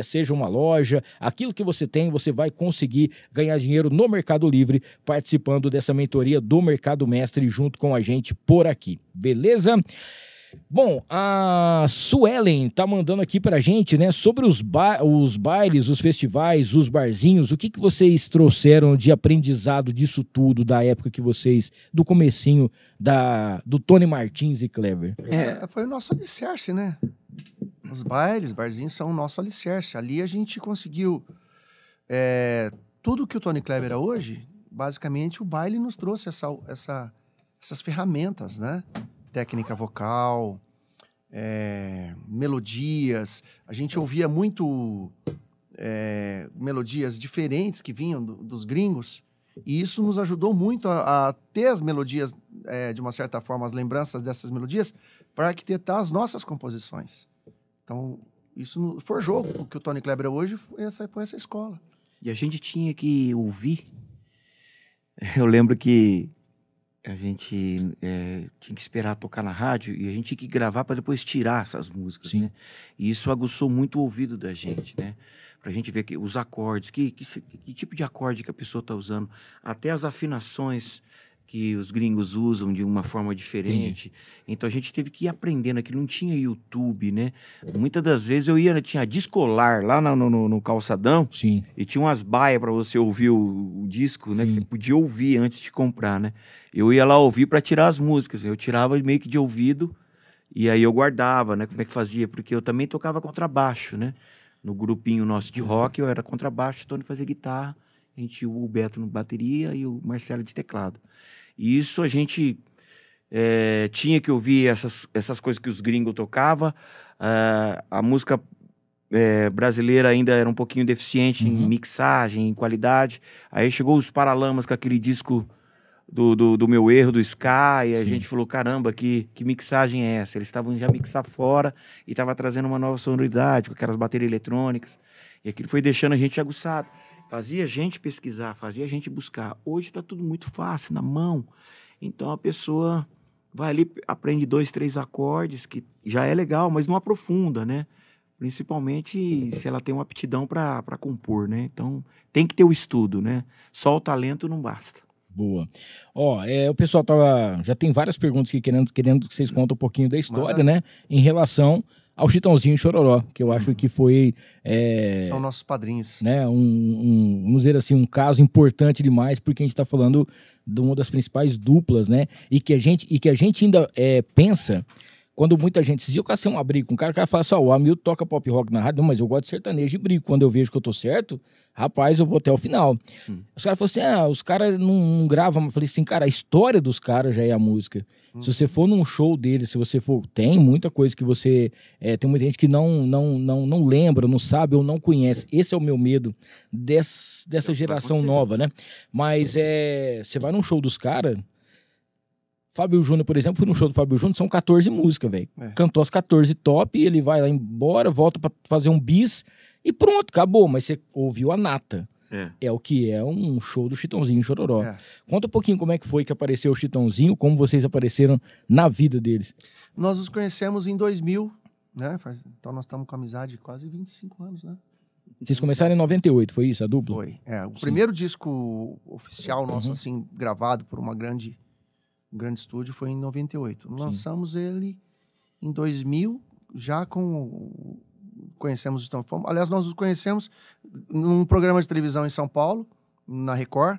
seja uma loja, aquilo que você tem, você vai conseguir ganhar dinheiro no Mercado Livre participando dessa mentoria do Mercado Mestre junto com a gente por aqui, beleza? Bom, a Suelen tá mandando aqui pra gente, né, sobre os bailes, os festivais, os barzinhos, o que vocês trouxeram de aprendizado disso tudo, da época que vocês, do comecinho do Tony Martins e Kleber? Foi o nosso alicerce, né? Os bailes, barzinhos são o nosso alicerce. Ali a gente conseguiu tudo que o Tony Kleber é hoje, basicamente o baile nos trouxe essas ferramentas, né? Técnica vocal, melodias. A gente ouvia muito melodias diferentes que vinham dos gringos, e isso nos ajudou muito a ter as melodias, de uma certa forma, as lembranças dessas melodias, para arquitetar as nossas composições. Então, isso forjou o que o Tony Kleber é hoje, foi essa escola. E a gente tinha que ouvir. Eu lembro que a gente tinha que esperar tocar na rádio e a gente tinha que gravar para depois tirar essas músicas, né? E isso aguçou muito o ouvido da gente, né? Pra gente ver os acordes, que tipo de acorde que a pessoa tá usando, até as afinações que os gringos usam de uma forma diferente. Então a gente teve que ir aprendendo aqui, não tinha YouTube, né? Muitas das vezes tinha Discolar lá no calçadão. Sim. E tinha umas baias para você ouvir o disco, né? Que você podia ouvir antes de comprar, né? Eu ia lá ouvir para tirar as músicas, eu tirava meio que de ouvido e aí eu guardava, né? Como é que fazia? Porque eu também tocava contrabaixo, né? No grupinho nosso de rock eu era contrabaixo, o Tony fazia guitarra, o Beto no bateria e o Marcelo de teclado. E isso a gente tinha que ouvir essas coisas que os gringos tocavam. A música brasileira ainda era um pouquinho deficiente em mixagem, em qualidade. Aí chegou os Paralamas com aquele disco do Meu Erro, do Ska, e a gente falou, caramba, que mixagem é essa? Eles estavam já mixar fora e estavam trazendo uma nova sonoridade, com aquelas baterias eletrônicas. E aquilo foi deixando a gente aguçado. Fazia a gente pesquisar, fazia a gente buscar. Hoje está tudo muito fácil, na mão. Então a pessoa vai ali, aprende 2, 3 acordes, que já é legal, mas não aprofunda, né? Principalmente se ela tem uma aptidão para compor, né? Então tem que ter o estudo, né? Só o talento não basta. Boa. O pessoal já tem várias perguntas aqui querendo que vocês contem um pouquinho da história, né? Em relação ao Chitãozinho e Chororó, que eu acho que foi... São nossos padrinhos. Né, vamos dizer assim, um caso importante demais, porque a gente está falando de uma das principais duplas, né? E que a gente ainda pensa... Quando muita gente dizia, eu cacei uma briga com o cara fala assim, o Hamilton toca pop rock na rádio, não, mas eu gosto de sertanejo e brigo. Quando eu vejo que eu tô certo, rapaz, eu vou até o final. Os caras falaram assim, os caras não gravam. Eu falei assim, cara, a história dos caras já é a música. Se você for num show deles, se você for... Tem muita coisa que você... tem muita gente que não lembra, não sabe ou não conhece. Esse é o meu medo dessa geração nova, né? Mas você vai num show dos caras... Fábio Júnior, por exemplo, fui no show do Fábio Júnior, são 14 músicas, velho. Cantou as 14 top, ele vai lá embora, volta pra fazer um bis e pronto, acabou. Mas você ouviu a nata. É o que é um show do Chitãozinho e Chororó. Conta um pouquinho como é que foi que apareceu o Chitãozinho, como vocês apareceram na vida deles. Nós nos conhecemos em 2000, né? Então nós estamos com amizade quase 25 anos, né? Vocês começaram em 98, foi isso, a dupla? Foi. O primeiro disco oficial nosso, assim, gravado por um grande estúdio, foi em 98. Lançamos ele em 2000, já conhecemos o Chitão. Aliás, nós nos conhecemos num programa de televisão em São Paulo, na Record.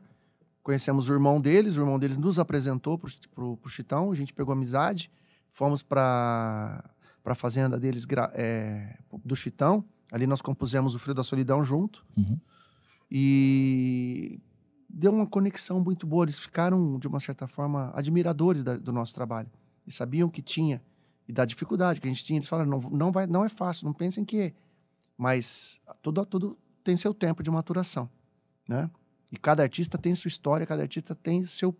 Conhecemos o irmão deles nos apresentou pro Chitão, a gente pegou amizade, fomos para a fazenda deles, do Chitão. Ali nós compusemos o Frio da Solidão junto. E deu uma conexão muito boa. Eles ficaram, de uma certa forma, admiradores do nosso trabalho. e sabiam que tinha, e da dificuldade que a gente tinha, eles falaram, não é fácil, não pensem que é. Mas tudo tem seu tempo de maturação, né? E cada artista tem sua história, cada artista tem seu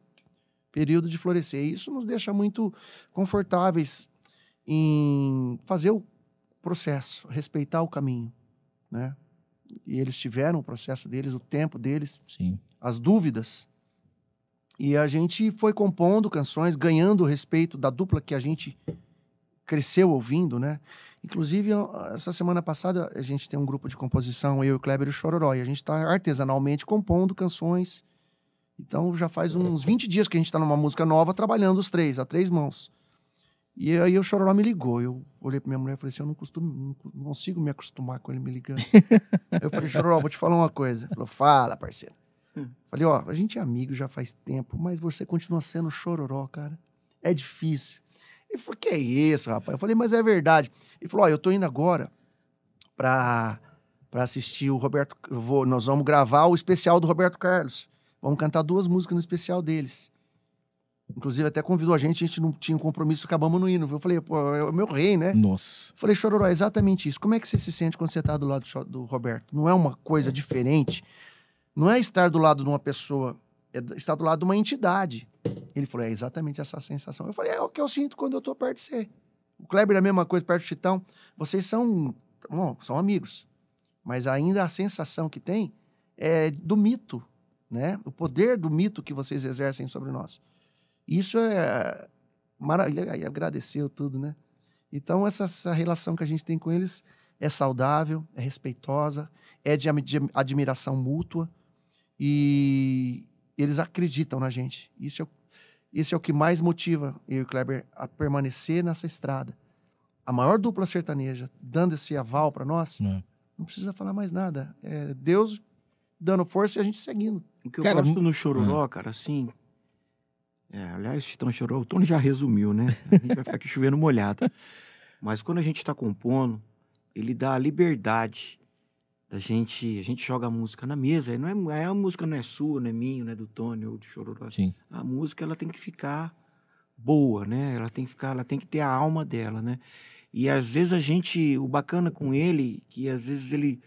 período de florescer. E isso nos deixa muito confortáveis em fazer o processo, respeitar o caminho, né? E eles tiveram o processo deles, o tempo deles, Sim. as dúvidas. E a gente foi compondo canções, ganhando o respeito da dupla que a gente cresceu ouvindo, né? Inclusive, essa semana passada, a gente tem um grupo de composição, eu, o Kleber e o Chororó, e a gente está artesanalmente compondo canções. Então, já faz uns 20 dias que a gente está numa música nova, trabalhando os três, a 3 mãos. E aí o Chororó me ligou. Eu olhei pra minha mulher e falei assim, eu não consigo me acostumar com ele me ligando. Eu falei, Chororó, vou te falar uma coisa. Ele falou, fala, parceiro. Falei, ó, a gente é amigo já faz tempo, mas você continua sendo Chororó, cara. É difícil. Ele falou, que é isso, rapaz? Eu falei, mas é verdade. Ele falou, ó, eu tô indo agora pra assistir o Roberto... nós vamos gravar o especial do Roberto Carlos. Vamos cantar 2 músicas no especial deles. Inclusive, até convidou a gente não tinha um compromisso, acabamos no hino. Eu falei, pô, é o meu rei, né? Nossa. Falei, Chororó, é exatamente isso. Como é que você se sente quando você tá do lado do Roberto? Não é uma coisa diferente? Não é estar do lado de uma pessoa, é estar do lado de uma entidade. Ele falou, é exatamente essa sensação. Eu falei, é o que eu sinto quando eu tô perto de você. O Kleber é a mesma coisa, perto do Chitão. Vocês são amigos. Mas ainda a sensação que tem é do mito, né? O poder do mito que vocês exercem sobre nós. Isso é maravilha, e agradeceu tudo, né? Então, essa relação que a gente tem com eles é saudável, é respeitosa, é de admiração mútua e eles acreditam na gente. Isso é o que mais motiva eu e o Kleber a permanecer nessa estrada. A maior dupla sertaneja dando esse aval para nós, não precisa falar mais nada. É Deus dando força e a gente seguindo. O que eu gosto no Chororó, cara, assim... aliás, Chitão Chororó, o Tony já resumiu, né? A gente vai ficar aqui chovendo molhado. Mas quando a gente tá compondo, ele dá a liberdade da gente... A gente joga a música na mesa. A música não é sua, não é minha, não é do Tony ou do Chororó. Sim. A música, ela tem que ficar boa, né? Ela tem que ter a alma dela, né? E às vezes o bacana com ele, que às vezes ele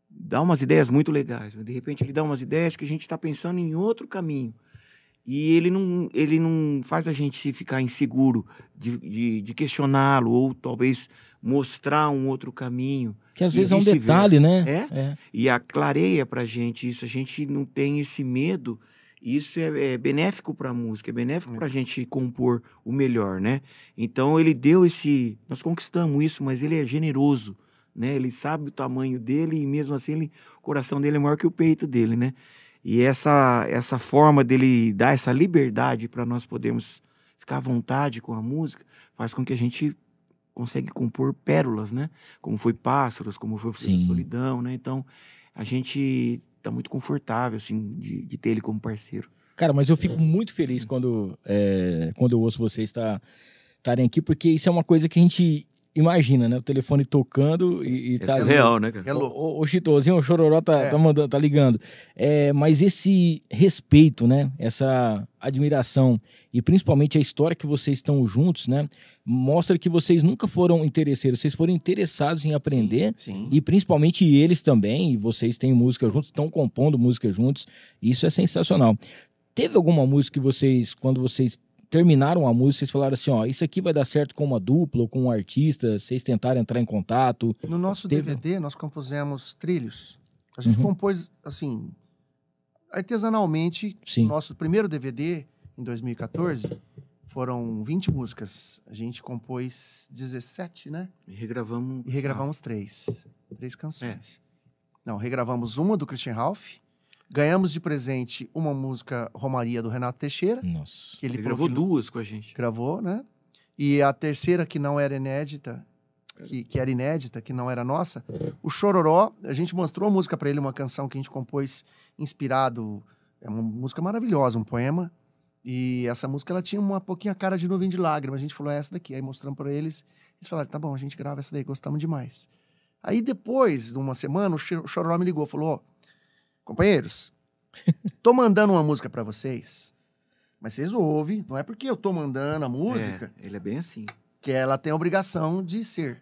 dá umas ideias muito legais, mas de repente ele dá umas ideias que a gente tá pensando em outro caminho. E ele não faz a gente ficar inseguro de questioná-lo ou talvez mostrar um outro caminho. Que às vezes é um detalhe, né? E clareia pra gente isso. A gente não tem esse medo. Isso é benéfico pra música, é benéfico pra gente compor o melhor, né? Então ele deu esse... Nós conquistamos isso, mas ele é generoso, né? Ele sabe o tamanho dele e mesmo assim o coração dele é maior que o peito dele, né? E essa forma dele dar essa liberdade para nós podermos ficar à vontade com a música faz com que a gente consegue compor pérolas, né? Como foi Pássaros, como foi Solidão, né? Então, a gente tá muito confortável, assim, de ter ele como parceiro. Cara, mas eu fico muito feliz quando eu ouço vocês estarem aqui, porque isso é uma coisa que a gente... Imagina, né? O telefone tocando e tá... É real, né, cara? É louco. O Chitozinho, o Chororó tá ligando. Mas esse respeito, né? Essa admiração e principalmente a história que vocês estão juntos, né? Mostra que vocês nunca foram interesseiros, vocês foram interessados em aprender. Sim. E principalmente eles também, e vocês têm música juntos, estão compondo música juntos. Isso é sensacional. Teve alguma música que vocês, quando vocês terminaram a música, vocês falaram assim, ó, isso aqui vai dar certo com uma dupla ou com um artista, vocês tentaram entrar em contato? No nosso DVD, nós compusemos trilhos. A gente compôs, assim, artesanalmente. Sim. Nosso primeiro DVD, em 2014, foram 20 músicas. A gente compôs 17, né? E regravamos 3 canções. Não, regravamos uma do Christian Ralph. Ganhamos de presente uma música Romaria do Renato Teixeira. Nossa. Que ele gravou 2 com a gente. Gravou, né? E a terceira, que não era inédita, que era inédita, que não era nossa, o Chororó, a gente mostrou a música pra ele, uma canção que a gente compôs inspirado, é uma música maravilhosa, um poema, e essa música ela tinha uma pouquinha cara de Nuvem de Lágrimas, a gente falou, é essa daqui, aí mostramos pra eles falaram, tá bom, a gente grava essa daí, gostamos demais. Aí depois de uma semana, o Chororó me ligou, falou, ó, companheiros, tô mandando uma música pra vocês Mas vocês ouvem, não é porque eu tô mandando a música Ele é bem assim. que ela tem a obrigação de ser.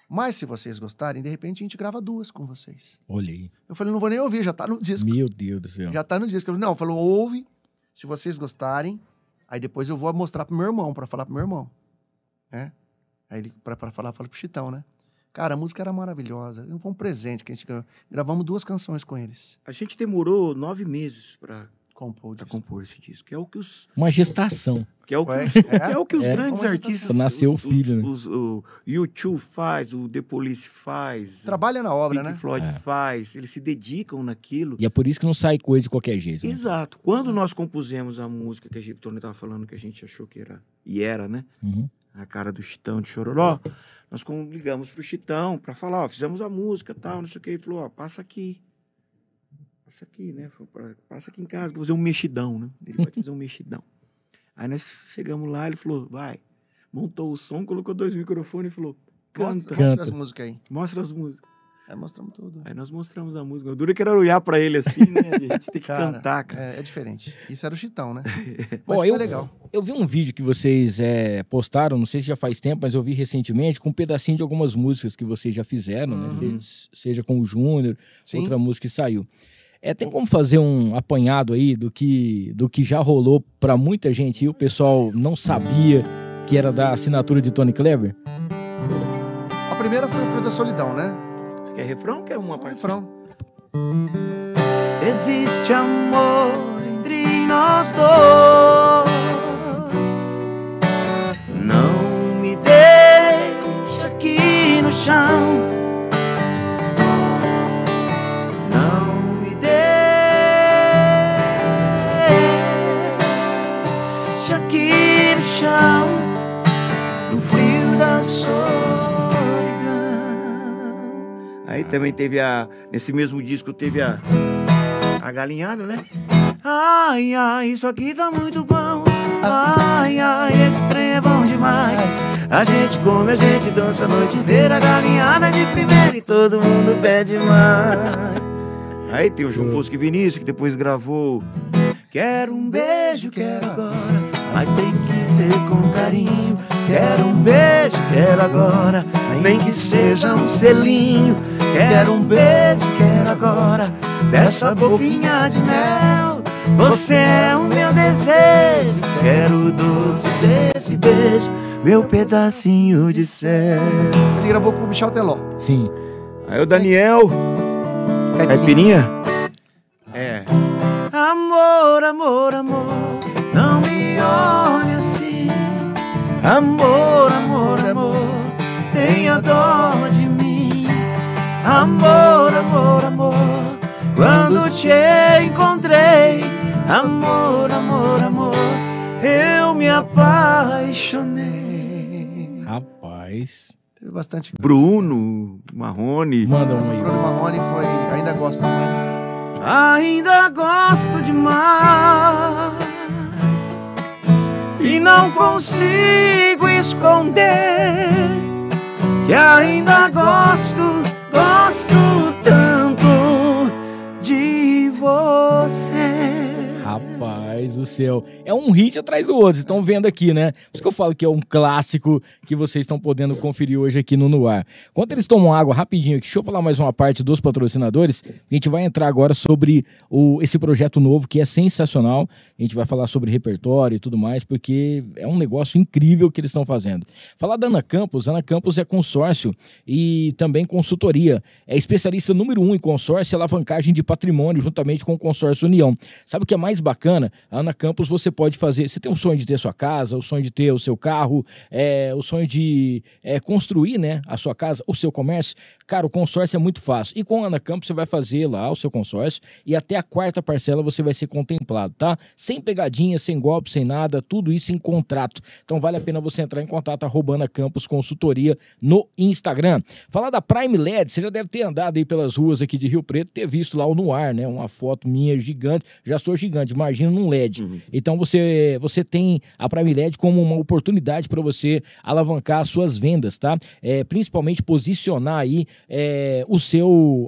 Mas se vocês gostarem, de repente a gente grava 2 com vocês. Olha aí. Eu falei, não vou nem ouvir, já tá no disco. Meu Deus do céu. Já tá no disco. Ele falou, não, falou, ouve, se vocês gostarem, aí depois eu vou mostrar pro meu irmão, pra falar pro meu irmão. Né? Aí ele, pra falar, fala pro Chitão, né? Cara, a música era maravilhosa. Foi um presente que a gente ganhou. Gravamos 2 canções com eles. A gente demorou 9 meses para Compor esse disco. Que é o que os... Uma gestação. Que é o que, Ué, que é o que os é. grandes Uma artistas... Nasceu o filho, né? O U2 faz, o The Police faz, Trabalha na obra, Pink né? Floyd É. faz. Eles se dedicam naquilo. E é por isso que não sai coisa de qualquer jeito. Né? Exato. Quando nós compusemos a música que a gente, o Tony estava falando, que a gente achou que era... E era, né? Uhum. A cara do Chitão de Chororó. Nós ligamos pro Chitão para falar, ó, fizemos a música e tal, não sei o que. Ele falou, ó, passa aqui. Passa aqui, né? Passa aqui em casa, vou fazer um mexidão, né? Ele vai fazer um mexidão. Aí nós chegamos lá, ele falou, vai. Montou o som, colocou 2 microfones e falou, canta. Mostra as músicas aí. Mostra as músicas. Aí mostramos tudo. Aí nós mostramos a música. O duro que era olhar pra ele assim, né? A gente tem que cantar, cara. É diferente. Isso era o Chitão, né? Mas Ó, foi legal. Eu vi um vídeo que vocês postaram, não sei se já faz tempo, mas eu vi recentemente, com um pedacinho de algumas músicas que vocês já fizeram, né? Seja com o Júnior, Sim. outra música que saiu. Tem como fazer um apanhado aí do que já rolou pra muita gente e o pessoal não sabia que era da assinatura de Tony Kleber? A primeira foi da Solidão, né? Você quer refrão ou quer uma parte? Refrão. Se existe amor entre nós dois, não me deixa aqui no chão. Não me deixa aqui no chão, no frio da solidão. Aí também teve nesse mesmo disco teve a galinhada, né? Ai, ai, isso aqui tá muito bom. Ai, ai, esse trem é bom demais. A gente come, a gente dança a noite inteira. Galinhada de primeira e todo mundo pede mais. Aí tem o João Bosco e Vinícius, que depois gravou. Quero um beijo, quero agora, mas tem que ser com carinho. Quero um beijo, quero agora, nem que seja um selinho. Quero um beijo, quero agora, dessa boquinha de mel. Você é o meu desejo, quero o doce desse beijo, meu pedacinho de céu. Ele gravou com o Michel Teló. Sim. Aí o Daniel, Caipirinha. Amor, amor, amor, não me olhe assim. Amor, amor, amor, tenha dó de mim. Amor, amor, amor, quando te encontrei. Amor, amor, amor, eu me apaixonei. Rapaz. Teve bastante. Bruno Marrone. Manda um aí. Bruno Marrone foi Ainda Gosto Mais. Ainda gosto demais e não consigo esconder que ainda gosto tanto de você. Rapaz do céu. É um hit atrás do outro. Vocês estão vendo aqui, né? Por isso que eu falo que é um clássico que vocês estão podendo conferir hoje aqui no Noar. Enquanto eles tomam água rapidinho aqui, deixa eu falar mais uma parte dos patrocinadores. A gente vai entrar agora sobre esse projeto novo que é sensacional. A gente vai falar sobre repertório e tudo mais, porque é um negócio incrível que eles estão fazendo. Falar da Ana Campos. Ana Campos é consórcio e também consultoria. É especialista número 1 em consórcio e alavancagem de patrimônio, juntamente com o consórcio União. Sabe o que é mais bacana? A Ana Campos você pode fazer... Você tem um sonho de ter sua casa, o sonho de ter o seu carro, o sonho de construir, né, a sua casa, o seu comércio. Cara, o consórcio é muito fácil. E com a Ana Campos você vai fazer lá o seu consórcio e até a 4ª parcela você vai ser contemplado, tá? Sem pegadinha, sem golpe, sem nada, tudo isso em contrato. Então vale a pena você entrar em contato, @Ana Campos Consultoria no Instagram. Falar da Prime LED, você já deve ter andado aí pelas ruas aqui de Rio Preto, ter visto lá o Noar, né? Uma foto minha gigante. Já sou gigante, imagina num LED. LED. Então você tem a Prime LED como uma oportunidade para você alavancar as suas vendas, tá? Principalmente posicionar aí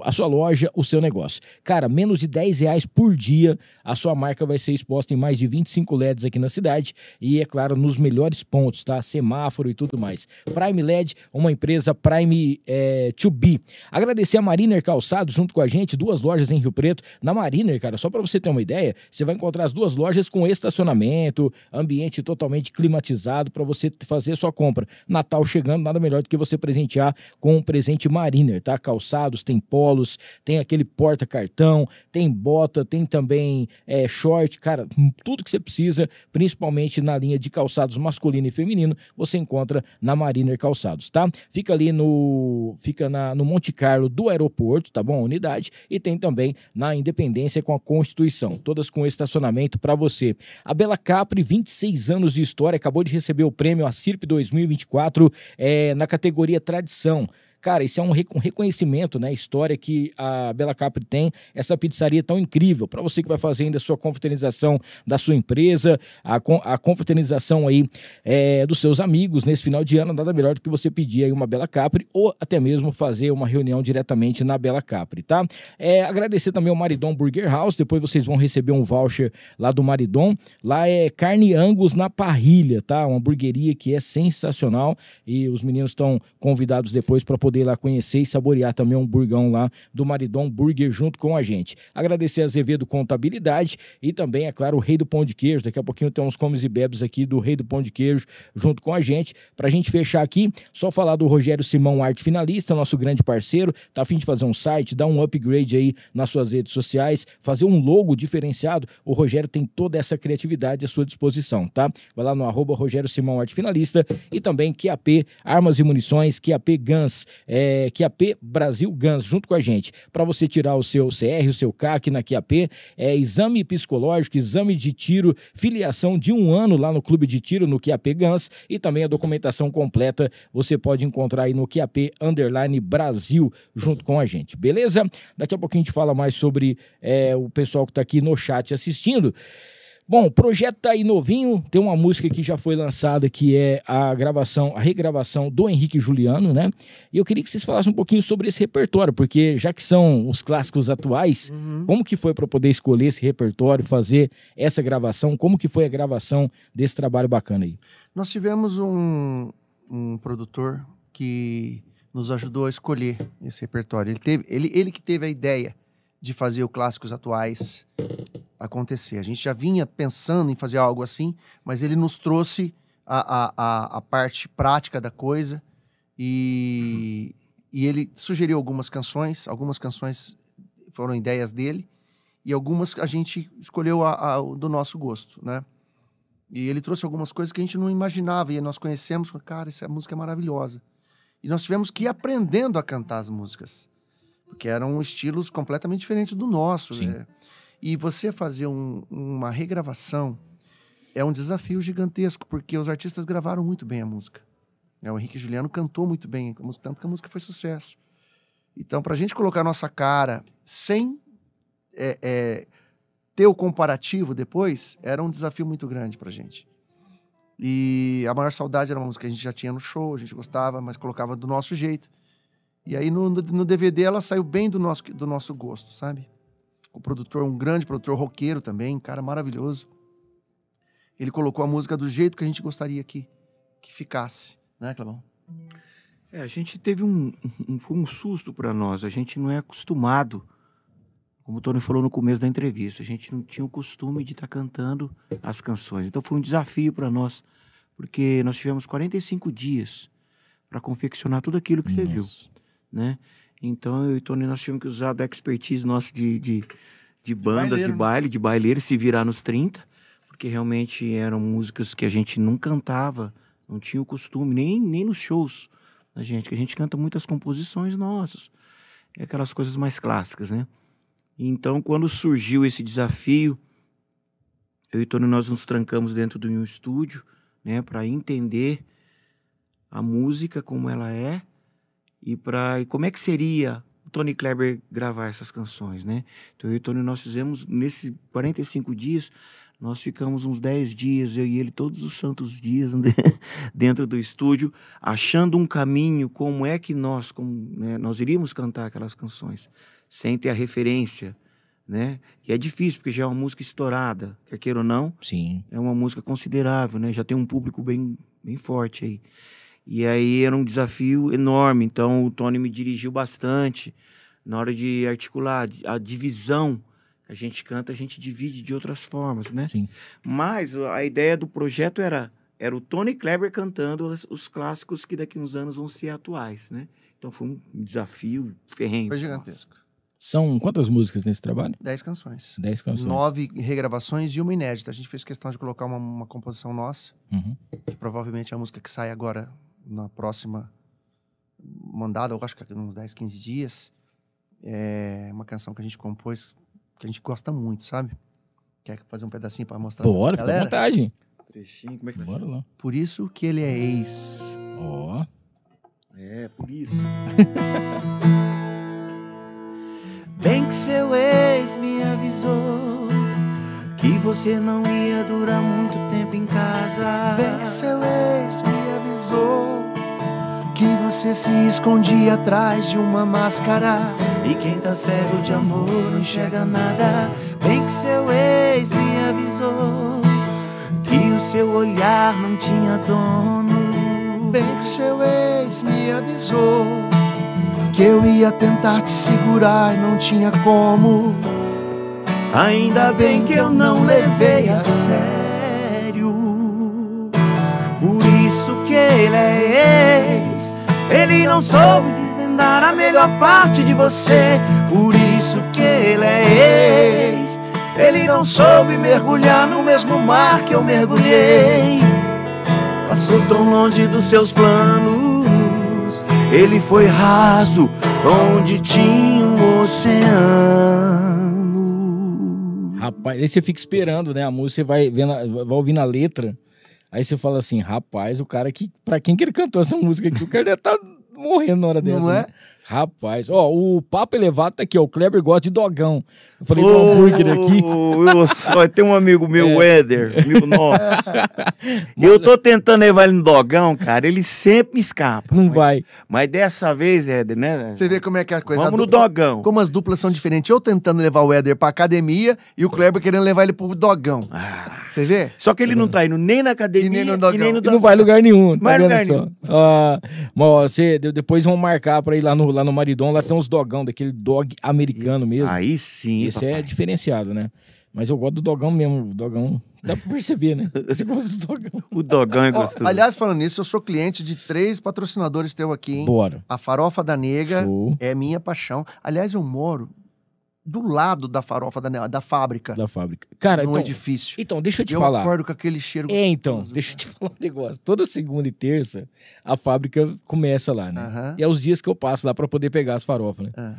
a sua loja, o seu negócio. Cara, menos de R$10 por dia, a sua marca vai ser exposta em mais de 25 LEDs aqui na cidade e, é claro, nos melhores pontos, tá? Semáforo e tudo mais. Prime LED, uma empresa Prime to be. Agradecer a Mariner Calçados junto com a gente, 2 lojas em Rio Preto. Na Mariner, cara, só para você ter uma ideia, você vai encontrar as 2 lojas com estacionamento, ambiente totalmente climatizado para você fazer a sua compra. Natal chegando, nada melhor do que você presentear com um presente Mariner, tá? Calçados, tem polos, tem aquele porta-cartão, tem bota, tem também short, cara, tudo que você precisa, principalmente na linha de calçados masculino e feminino, você encontra na Mariner Calçados, tá? Fica ali no Monte Carlo do aeroporto, tá bom? Unidade, e tem também na Independência com a Constituição, todas com estacionamento para você. A Bela Capri, 26 anos de história, acabou de receber o prêmio ACIRP 2024 na categoria Tradição. Cara, isso é um reconhecimento, né? História que a Bela Capri tem, essa pizzaria tão incrível. Para você que vai fazer ainda a sua confraternização da sua empresa, a confraternização aí dos seus amigos nesse final de ano, nada melhor do que você pedir aí uma Bela Capri ou até mesmo fazer uma reunião diretamente na Bela Capri, tá? Agradecer também ao Maridon Burger House, depois vocês vão receber um voucher lá do Maridon. Lá é carne Angus na parrilha, tá? Uma hamburgueria que é sensacional e os meninos estão convidados depois para poder ir lá conhecer e saborear também um burgão lá do Maridon Burger junto com a gente. Agradecer a Azevedo Contabilidade e também, é claro, o Rei do Pão de Queijo. Daqui a pouquinho tem uns comes e bebes aqui do Rei do Pão de Queijo junto com a gente. Pra gente fechar aqui, só falar do Rogério Simão Arte Finalista, nosso grande parceiro, tá a fim de fazer um site, dar um upgrade aí nas suas redes sociais, fazer um logo diferenciado. O Rogério tem toda essa criatividade à sua disposição, tá? Vai lá no @Rogério Simão Arte Finalista e também QAP Armas e Munições, QAP Guns, QAP Brasil Guns, junto com a gente, para você tirar o seu CR, o seu CAC na QAP, exame psicológico, exame de tiro, filiação de 1 ano lá no Clube de Tiro, no QAP Guns, e também a documentação completa você pode encontrar aí no QAP Brasil, junto com a gente, beleza? Daqui a pouquinho a gente fala mais sobre o pessoal que está aqui no chat assistindo. Bom, o projeto tá aí novinho, tem uma música que já foi lançada que é a regravação do Henrique Juliano, né? E eu queria que vocês falassem um pouquinho sobre esse repertório, porque já que são os clássicos atuais, como que foi para poder escolher esse repertório, fazer essa gravação? Como que foi a gravação desse trabalho bacana aí? Nós tivemos um produtor que nos ajudou a escolher esse repertório. Ele que teve a ideia de fazer o Clássicos Atuais acontecer. A gente já vinha pensando em fazer algo assim, mas ele nos trouxe a parte prática da coisa e ele sugeriu algumas canções foram ideias dele e algumas a gente escolheu do nosso gosto, né? E ele trouxe algumas coisas que a gente não imaginava e nós conhecemos, cara, essa música é maravilhosa. E nós tivemos que ir aprendendo a cantar as músicas, porque eram estilos completamente diferentes do nosso. Né? E você fazer uma regravação é um desafio gigantesco, porque os artistas gravaram muito bem a música. O Henrique Juliano cantou muito bem, tanto que a música foi sucesso. Então, para a gente colocar a nossa cara sem ter o comparativo depois, era um desafio muito grande para a gente. E A Maior Saudade era uma música que a gente já tinha no show, a gente gostava, mas colocava do nosso jeito. E aí no DVD ela saiu bem do nosso gosto, sabe? O produtor, um grande produtor roqueiro também, um cara maravilhoso. Ele colocou a música do jeito que a gente gostaria que ficasse, né, Clebão? A gente teve foi um susto para nós. A gente não é acostumado, como o Tony falou no começo da entrevista, a gente não tinha o costume de estar cantando as canções. Então foi um desafio para nós, porque nós tivemos 45 dias para confeccionar tudo aquilo que você viu. Né? Então eu e o Tony nós tivemos que usar da expertise nossa de bandas, de baileiro, se virar nos 30, porque realmente eram músicas que a gente não cantava, não tinha o costume, nem nos shows da gente, que a gente canta muitas composições nossas, aquelas coisas mais clássicas, né? Então quando surgiu esse desafio, eu e o Tony nós nos trancamos dentro de um estúdio, né, para entender a música como ela é, e como é que seria o Tony Kleber gravar essas canções, né? Então eu e o Tony nós fizemos, nesses 45 dias, Nós ficamos uns 10 dias, eu e ele, todos os santos dias, dentro do estúdio, achando um caminho, como é que nós, né, nós iríamos cantar aquelas canções, sem ter a referência, né? E é difícil, porque já é uma música estourada, quer queira ou não. Sim. É uma música considerável, né? Já tem um público bem forte aí. E aí era um desafio enorme, então o Tony me dirigiu bastante na hora de articular a divisão. A gente canta, a gente divide de outras formas, né? Sim. Mas a ideia do projeto era o Tony Kleber cantando os clássicos que daqui a uns anos vão ser atuais, né? Então foi um desafio ferrenho. Foi gigantesco. São quantas músicas nesse trabalho? 10 canções. 10 canções. 9 regravações e uma inédita. A gente fez questão de colocar uma composição nossa, Uhum. que provavelmente é a música que sai agora na próxima mandada, eu acho que uns 10, 15 dias. É uma canção que a gente compôs, que a gente gosta muito, sabe? Quer fazer um pedacinho pra mostrar? Bora, pra fica à galera? vontade. Trechinho, como é que nós Bora chamamos? lá. Por isso que ele é ex. Ó. É, por isso. Bem que seu ex me avisou que você não ia durar muito tempo em casa. Bem que seu ex me avisou que você se escondia atrás de uma máscara. E quem tá cego de amor não enxerga nada. Bem que seu ex me avisou que o seu olhar não tinha dono. Bem que seu ex me avisou que eu ia tentar te segurar e não tinha como. Ainda bem que eu não levei a sério. Por isso que ele é ex. Ele não soube desvendar a melhor parte de você. Por isso que ele é ex. Ele não soube mergulhar no mesmo mar que eu mergulhei. Passou tão longe dos seus planos. Ele foi raso onde tinha um oceano. Rapaz, aí você fica esperando, né? A música, você vai ouvindo a letra. Aí você fala assim, rapaz, o cara que... Pra quem que ele cantou essa música aqui? O cara deve estar morrendo na hora dessa. Não é? Né? Rapaz, ó, o Papo Elevado tá aqui, ó. O Kleber gosta de dogão. Eu falei do hambúrguer aqui. Só tem um amigo meu, o Éder, amigo nosso. Eu tô tentando levar ele no dogão, cara. Ele sempre me escapa. Não vai. Mas dessa vez, Éder, né? Você vê como é que é a coisa. Vamos no A dupla- dogão. Como as duplas são diferentes. Eu tentando levar o Éder pra academia e o Kleber querendo levar ele pro dogão. Você vê? Só que ele não tá indo nem na academia E nem no dogão. E não vai lugar nenhum. Tá Vai vendo lugar só? nenhum. Ah, mas ó, depois vão marcar pra ir lá no Maridon. Lá tem uns dogão, daquele dog americano mesmo. Aí sim, Esse papai. é diferenciado, né? Mas eu gosto do dogão mesmo. O dogão, dá pra perceber, né? Você gosta do dogão. O dogão é Ó, gostoso. aliás, falando nisso, eu sou cliente de 3 patrocinadores teu aqui, hein? Bora. A Farofa da Nega Show. é minha paixão. Aliás, eu moro do lado da Farofa da Nega, da fábrica, Da fábrica. Cara, num então, edifício. então, deixa eu te Eu falar. acordo com aquele cheiro Então, gostoso. deixa eu te falar um negócio. Toda segunda e terça, a fábrica começa lá, né? Aham. E é os dias que eu passo lá pra poder pegar as farofas, né? Ah.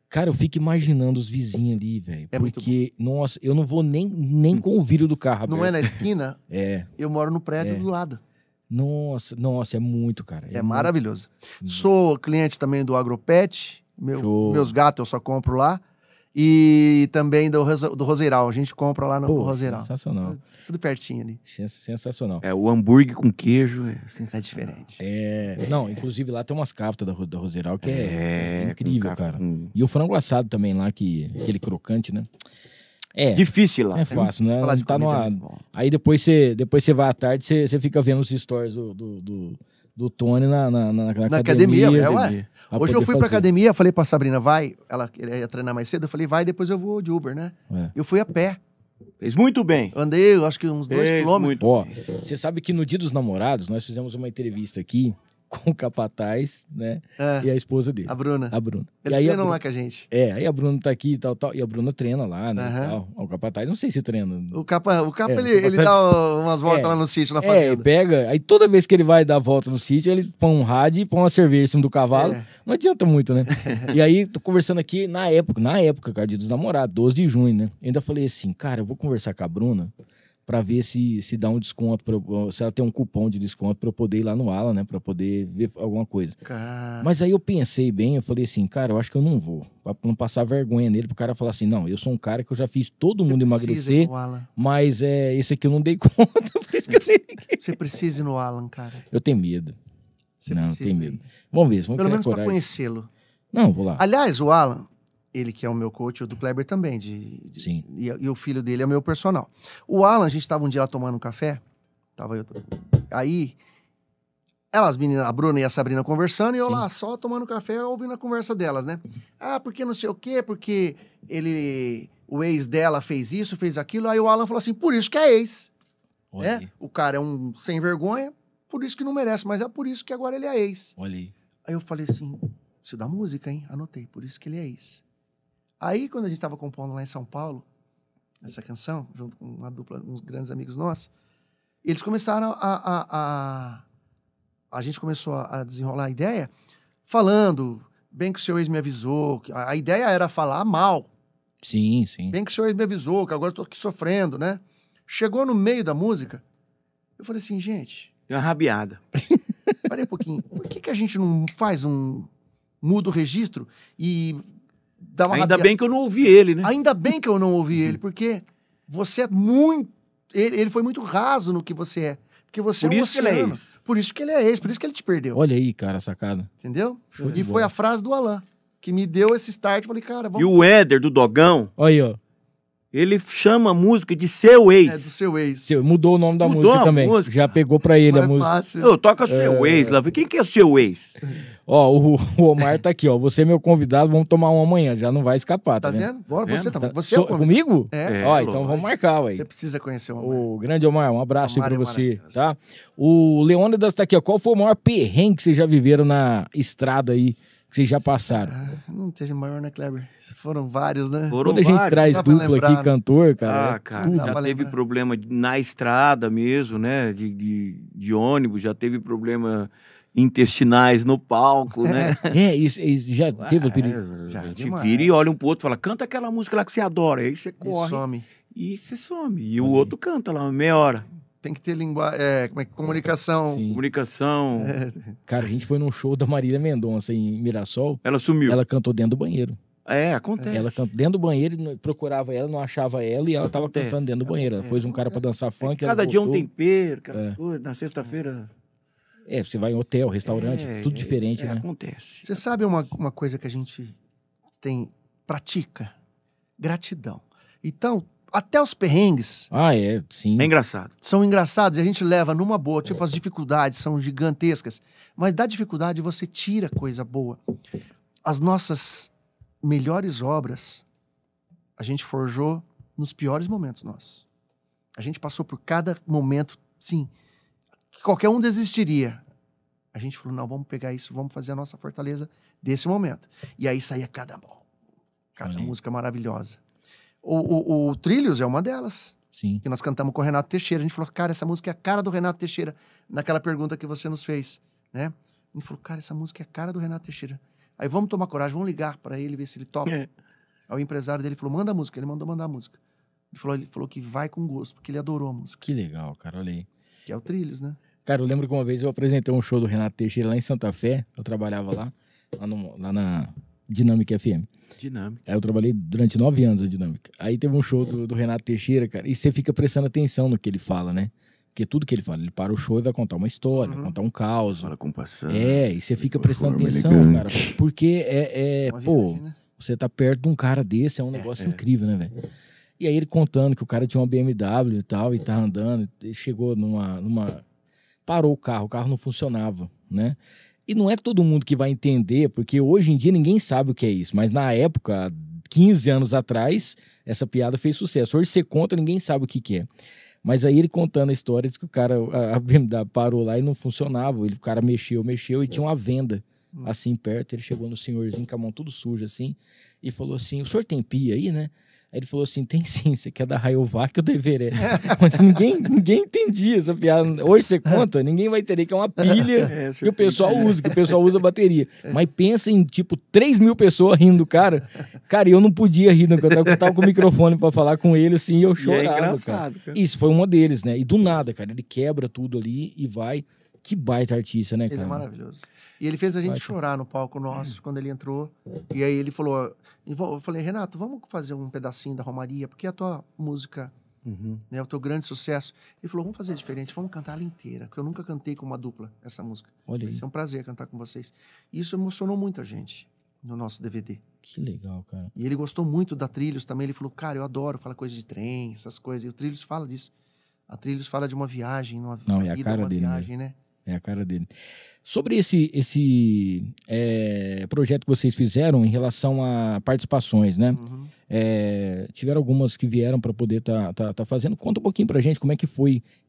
Cara, eu fico imaginando os vizinhos ali, velho. É muito Porque, nossa, eu não vou nem com o vidro do carro Não aberto. é na esquina? É. Eu moro no prédio É. do lado. Nossa, é muito, cara. É muito. maravilhoso. Sou cliente também do Agropet. Show. Meus gatos eu só compro lá. E também do Roseiral. A gente compra lá no Pô, Roseiral. sensacional. Tudo pertinho ali. Sensacional. É, o hambúrguer com queijo é sensacional. É diferente. É, não, inclusive lá tem umas caftas da Roseiral que é, com incrível, café cara. com- E o frango assado também lá, aquele crocante, né? É, Difícil lá. é fácil, né? Falar de Tá comida é numa... muito bom. Aí depois você vai à tarde, você fica vendo os stories do Tony na academia, ué. pra Hoje eu poder fui pra fazer. academia, falei pra Sabrina, vai. Ele ia treinar mais cedo. Eu falei, vai, depois eu vou de Uber, né? É. Eu fui a pé. Fez muito bem. Andei, eu acho que uns 2 Fez quilômetros. muito Ó, bem. você sabe que no Dia dos Namorados nós fizemos uma entrevista aqui com o Capataz, né? É, E a esposa dele, a Bruna. a Bruna. Eles e aí a treinam Bruna- lá com a gente. aí a Bruna tá aqui e tal. E a Bruna treina lá, né? e Aham. tal. O Capataz, não sei se treina. O capa É, ele, o Capa ele faz- dá umas voltas É. lá no sítio, na É, fazenda. pega. Aí toda vez que ele vai dar a volta no sítio, ele põe um rádio e põe uma cerveja em cima do cavalo. É. Não adianta muito, né? E aí, tô conversando aqui na época, cara, Dia dos Namorados, 12 de junho, né? Eu ainda falei assim, cara, eu vou conversar com a Bruna pra ver se dá um desconto, se ela tem um cupom de desconto pra eu poder ir lá no Alan, né? Pra poder ver alguma coisa. Cara, Mas aí eu pensei bem, eu falei assim, cara, eu acho que eu não vou. Pra não passar vergonha nele, pro cara falar assim, não, eu sou um cara que eu já fiz todo mundo você precisa ir emagrecer, no Alan. mas esse aqui eu não dei conta, por isso que assim... Você precisa ir no Alan, cara. Eu tenho medo. Você Não, precisa tenho ir. medo. Vamos ver, vamos Pelo criar menos pra coragem. conhecê-lo. Não, vou lá. Aliás, o Alan, ele que é o meu coach, o do Kleber também, Sim. e o filho dele é o meu personal. O Alan, a gente tava um dia lá tomando um café, aí, as meninas, a Bruna e a Sabrina conversando, e eu Sim. lá só tomando café, ouvindo a conversa delas, né? Ah, porque não sei o quê, porque o ex dela fez isso, fez aquilo, aí o Alan falou assim, por isso que é ex, Olha né? aí, O cara é um sem vergonha, por isso que não merece, mas é por isso que agora ele é ex. olha aí. Aí eu falei assim, isso dá música, hein? Anotei, por isso que ele é ex. Aí, quando a gente tava compondo lá em São Paulo, essa canção, junto com uma dupla, uns grandes amigos nossos, eles começaram a gente começou a desenrolar a ideia, falando, bem que o seu ex me avisou, que a ideia era falar mal, Sim, sim. bem que o seu ex me avisou, que agora eu tô aqui sofrendo, né? Chegou no meio da música, eu falei assim, gente, Tem uma rabiada. parei um pouquinho, por que a gente não faz muda o registro e dá uma Ainda rabia- bem que eu não ouvi ele, né? Ainda bem que eu não ouvi ele, porque você é muito... Ele foi muito raso no que você é. Porque você Por é um isso que ele é oceano. ex. Por isso que ele é ex, por isso que ele te perdeu. Olha aí, cara, sacada. Entendeu? Show de E bola. foi a frase do Alan, que me deu esse start. Falei, cara, E vamos... o Éder do Dogão, Olha aí, ó. ele chama a música de seu É, ex. do seu ex. Mudou o nome da Mudou música a também. música. Já pegou pra ele a Mais música. fácil. Ô, toca seu ex lá. Quem que é seu ex? Ó, o Omar tá aqui, ó. Você é meu convidado, vamos tomar um amanhã. Já não vai escapar, Tá vendo? vendo? Bora, você, Vendo? tá, você é o convidado. Comigo? É. Ó, então lógico. vamos marcar, ué. Você precisa conhecer o Omar. O grande Omar, um abraço aí Omar pra é você, maravilhoso. tá? O Leônidas tá aqui, ó. Qual foi o maior perrengue que vocês já viveram na estrada aí, que vocês já passaram? Não teve maior, né, Kleber? Foram vários, né? Foram Quando a gente vários. traz dá pra dupla lembrar. aqui, cantor, cara, Ah, cara, tudo. já Dá pra teve lembrar. problema na estrada mesmo, né? De ônibus, já teve problema intestinais no palco, né? isso já teve o perigo. Já, A gente demais. vira e olha um pro outro e fala, canta aquela música lá que você adora. Aí você E corre some. e você some. E o outro canta lá, meia hora. Tem que ter comunicação. Sim. Comunicação. Cara, a gente foi num show da Marília Mendonça em Mirassol, Ela sumiu. ela cantou dentro do banheiro. Acontece. Ela cantou dentro do banheiro, procurava ela, não achava ela e ela tava Acontece, cantando dentro do banheiro. Ela pôs um cara pra dançar funk. ela Cada dia um voltou. tempero, aquela coisa. Na sexta-feira. Você vai em hotel, restaurante, tudo diferente, né? Acontece. Você sabe uma coisa que a gente pratica? Gratidão. Então, até os perrengues Ah, sim. É engraçado. são engraçados e a gente leva numa boa. Tipo, as dificuldades são gigantescas. Mas da dificuldade você tira coisa boa. As nossas melhores obras, a gente forjou nos piores momentos nossos. A gente passou por cada momento, sim, que qualquer um desistiria. A gente falou, não, vamos pegar isso, vamos fazer a nossa fortaleza desse momento. E aí saía cada Olha aí. música maravilhosa. O Trilhos é uma delas, Sim. que nós cantamos com o Renato Teixeira. A gente falou, cara, essa música é a cara do Renato Teixeira, naquela pergunta que você nos fez, né? A gente falou, cara, essa música é a cara do Renato Teixeira. Aí vamos tomar coragem, vamos ligar para ele, ver se ele topa. Aí o empresário dele falou, manda a música. Ele mandou mandar a música. Ele falou que vai com gosto, porque ele adorou a música. Que legal, cara, olha aí. Que é o Trilhos, né? Cara, eu lembro que uma vez eu apresentei um show do Renato Teixeira lá em Santa Fé. Eu trabalhava lá na Dinâmica FM. Dinâmica. Aí eu trabalhei durante 9 anos na Dinâmica. Aí teve um show do Renato Teixeira, cara, e você fica prestando atenção no que ele fala, né? Porque tudo que ele fala, ele para o show e vai contar uma história, vai contar um caos. Fala com passão. E você fica de uma prestando forma atenção, elegante. cara. Porque Uma pô, viagem, né? você tá perto de um cara desse, é um negócio incrível, né, velho? E aí ele contando que o cara tinha uma BMW e tal, e tá andando, ele chegou parou o carro não funcionava, né? E não é todo mundo que vai entender, porque hoje em dia ninguém sabe o que é isso, mas na época, 15 anos atrás, essa piada fez sucesso. Hoje você conta, ninguém sabe o que é. Mas aí ele contando a história, diz que o cara, a BMW parou lá e não funcionava, o cara mexeu e tinha uma venda assim perto, ele chegou no senhorzinho com a mão tudo suja assim, e falou assim, o senhor tem pia aí, né? Aí ele falou assim, tem sim, você quer da Rayovac ou do Everest? Mas ninguém entendia essa piada. Hoje você conta, ninguém vai entender que é uma pilha que o pessoal usa, bateria. Mas pensa em, tipo, 3 mil pessoas rindo do cara. Cara, eu não podia rir, porque eu tava com o microfone pra falar com ele, assim, e eu chorava, engraçado, cara. Isso foi uma deles, né? E do nada, cara, ele quebra tudo ali e vai. Que baita artista, né, cara? Ele é maravilhoso. E ele fez a gente chorar no palco nosso quando ele entrou. E aí ele falou... Eu falei, Renato, vamos fazer um pedacinho da Romaria, porque é a tua música, né, o teu grande sucesso. Ele falou, vamos fazer diferente, vamos cantar ela inteira, porque eu nunca cantei com uma dupla essa música. Olha aí. Vai ser um prazer cantar com vocês. E isso emocionou muito a gente no nosso DVD. Que legal, cara. E ele gostou muito da Trilhos também. Ele falou, cara, eu adoro falar coisa de trem, essas coisas. E o Trilhos fala disso. A Trilhos fala de uma viagem, uma Não, é a vida, cara uma dele, viagem, né? É a cara dele. Sobre esse projeto que vocês fizeram em relação a participações, né? Tiveram algumas que vieram para poder tá fazendo. Conta um pouquinho pra gente como é que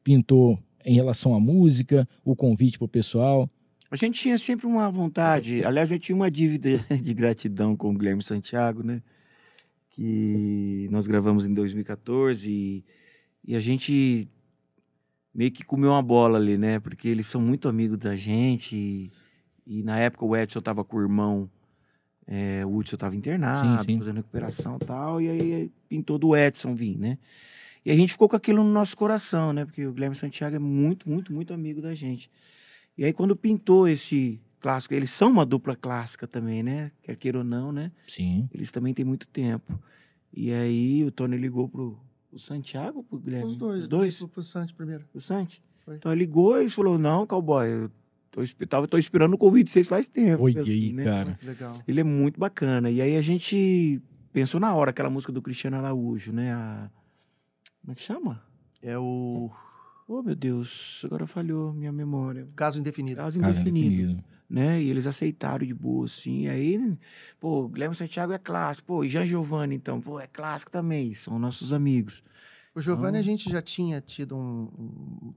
pintou em relação à música, o convite pro pessoal. A gente tinha sempre uma vontade, aliás, eu tinha uma dívida de gratidão com o Guilherme Santiago, né? Que nós gravamos em 2014 e a gente meio que comeu uma bola ali, né? Porque eles são muito amigos da gente e na época o Edson tava com o irmão, o Hudson tava internado, sim. fazendo recuperação e tal, e aí pintou do Edson vir, né? E a gente ficou com aquilo no nosso coração, né? Porque o Guilherme Santiago é muito, muito, muito amigo da gente. E aí quando pintou esse clássico, eles são uma dupla clássica também, né? Quer queira ou não, né? Sim. Eles também têm muito tempo. E aí o Tony ligou pro Santiago ou pro Guilherme? Os dois? Pro Santi primeiro. O Santi? Foi. Então ele ligou e falou, não, cowboy, eu tô esperando o convite de vocês faz tempo. Oi, assim, aí, né? cara. Muito legal. Ele é muito bacana. E aí a gente pensou na hora, aquela música do Cristiano Araújo, né? Como é que chama? É o... Oh, meu Deus, agora falhou minha memória. Caso Indefinido. Caso Indefinido. Né? E eles aceitaram de boa, assim. E aí, pô, Guilherme Santiago é clássico. Pô, e Jean Giovanni, então, pô, é clássico também. São nossos amigos. O Giovanni a gente já tinha tido um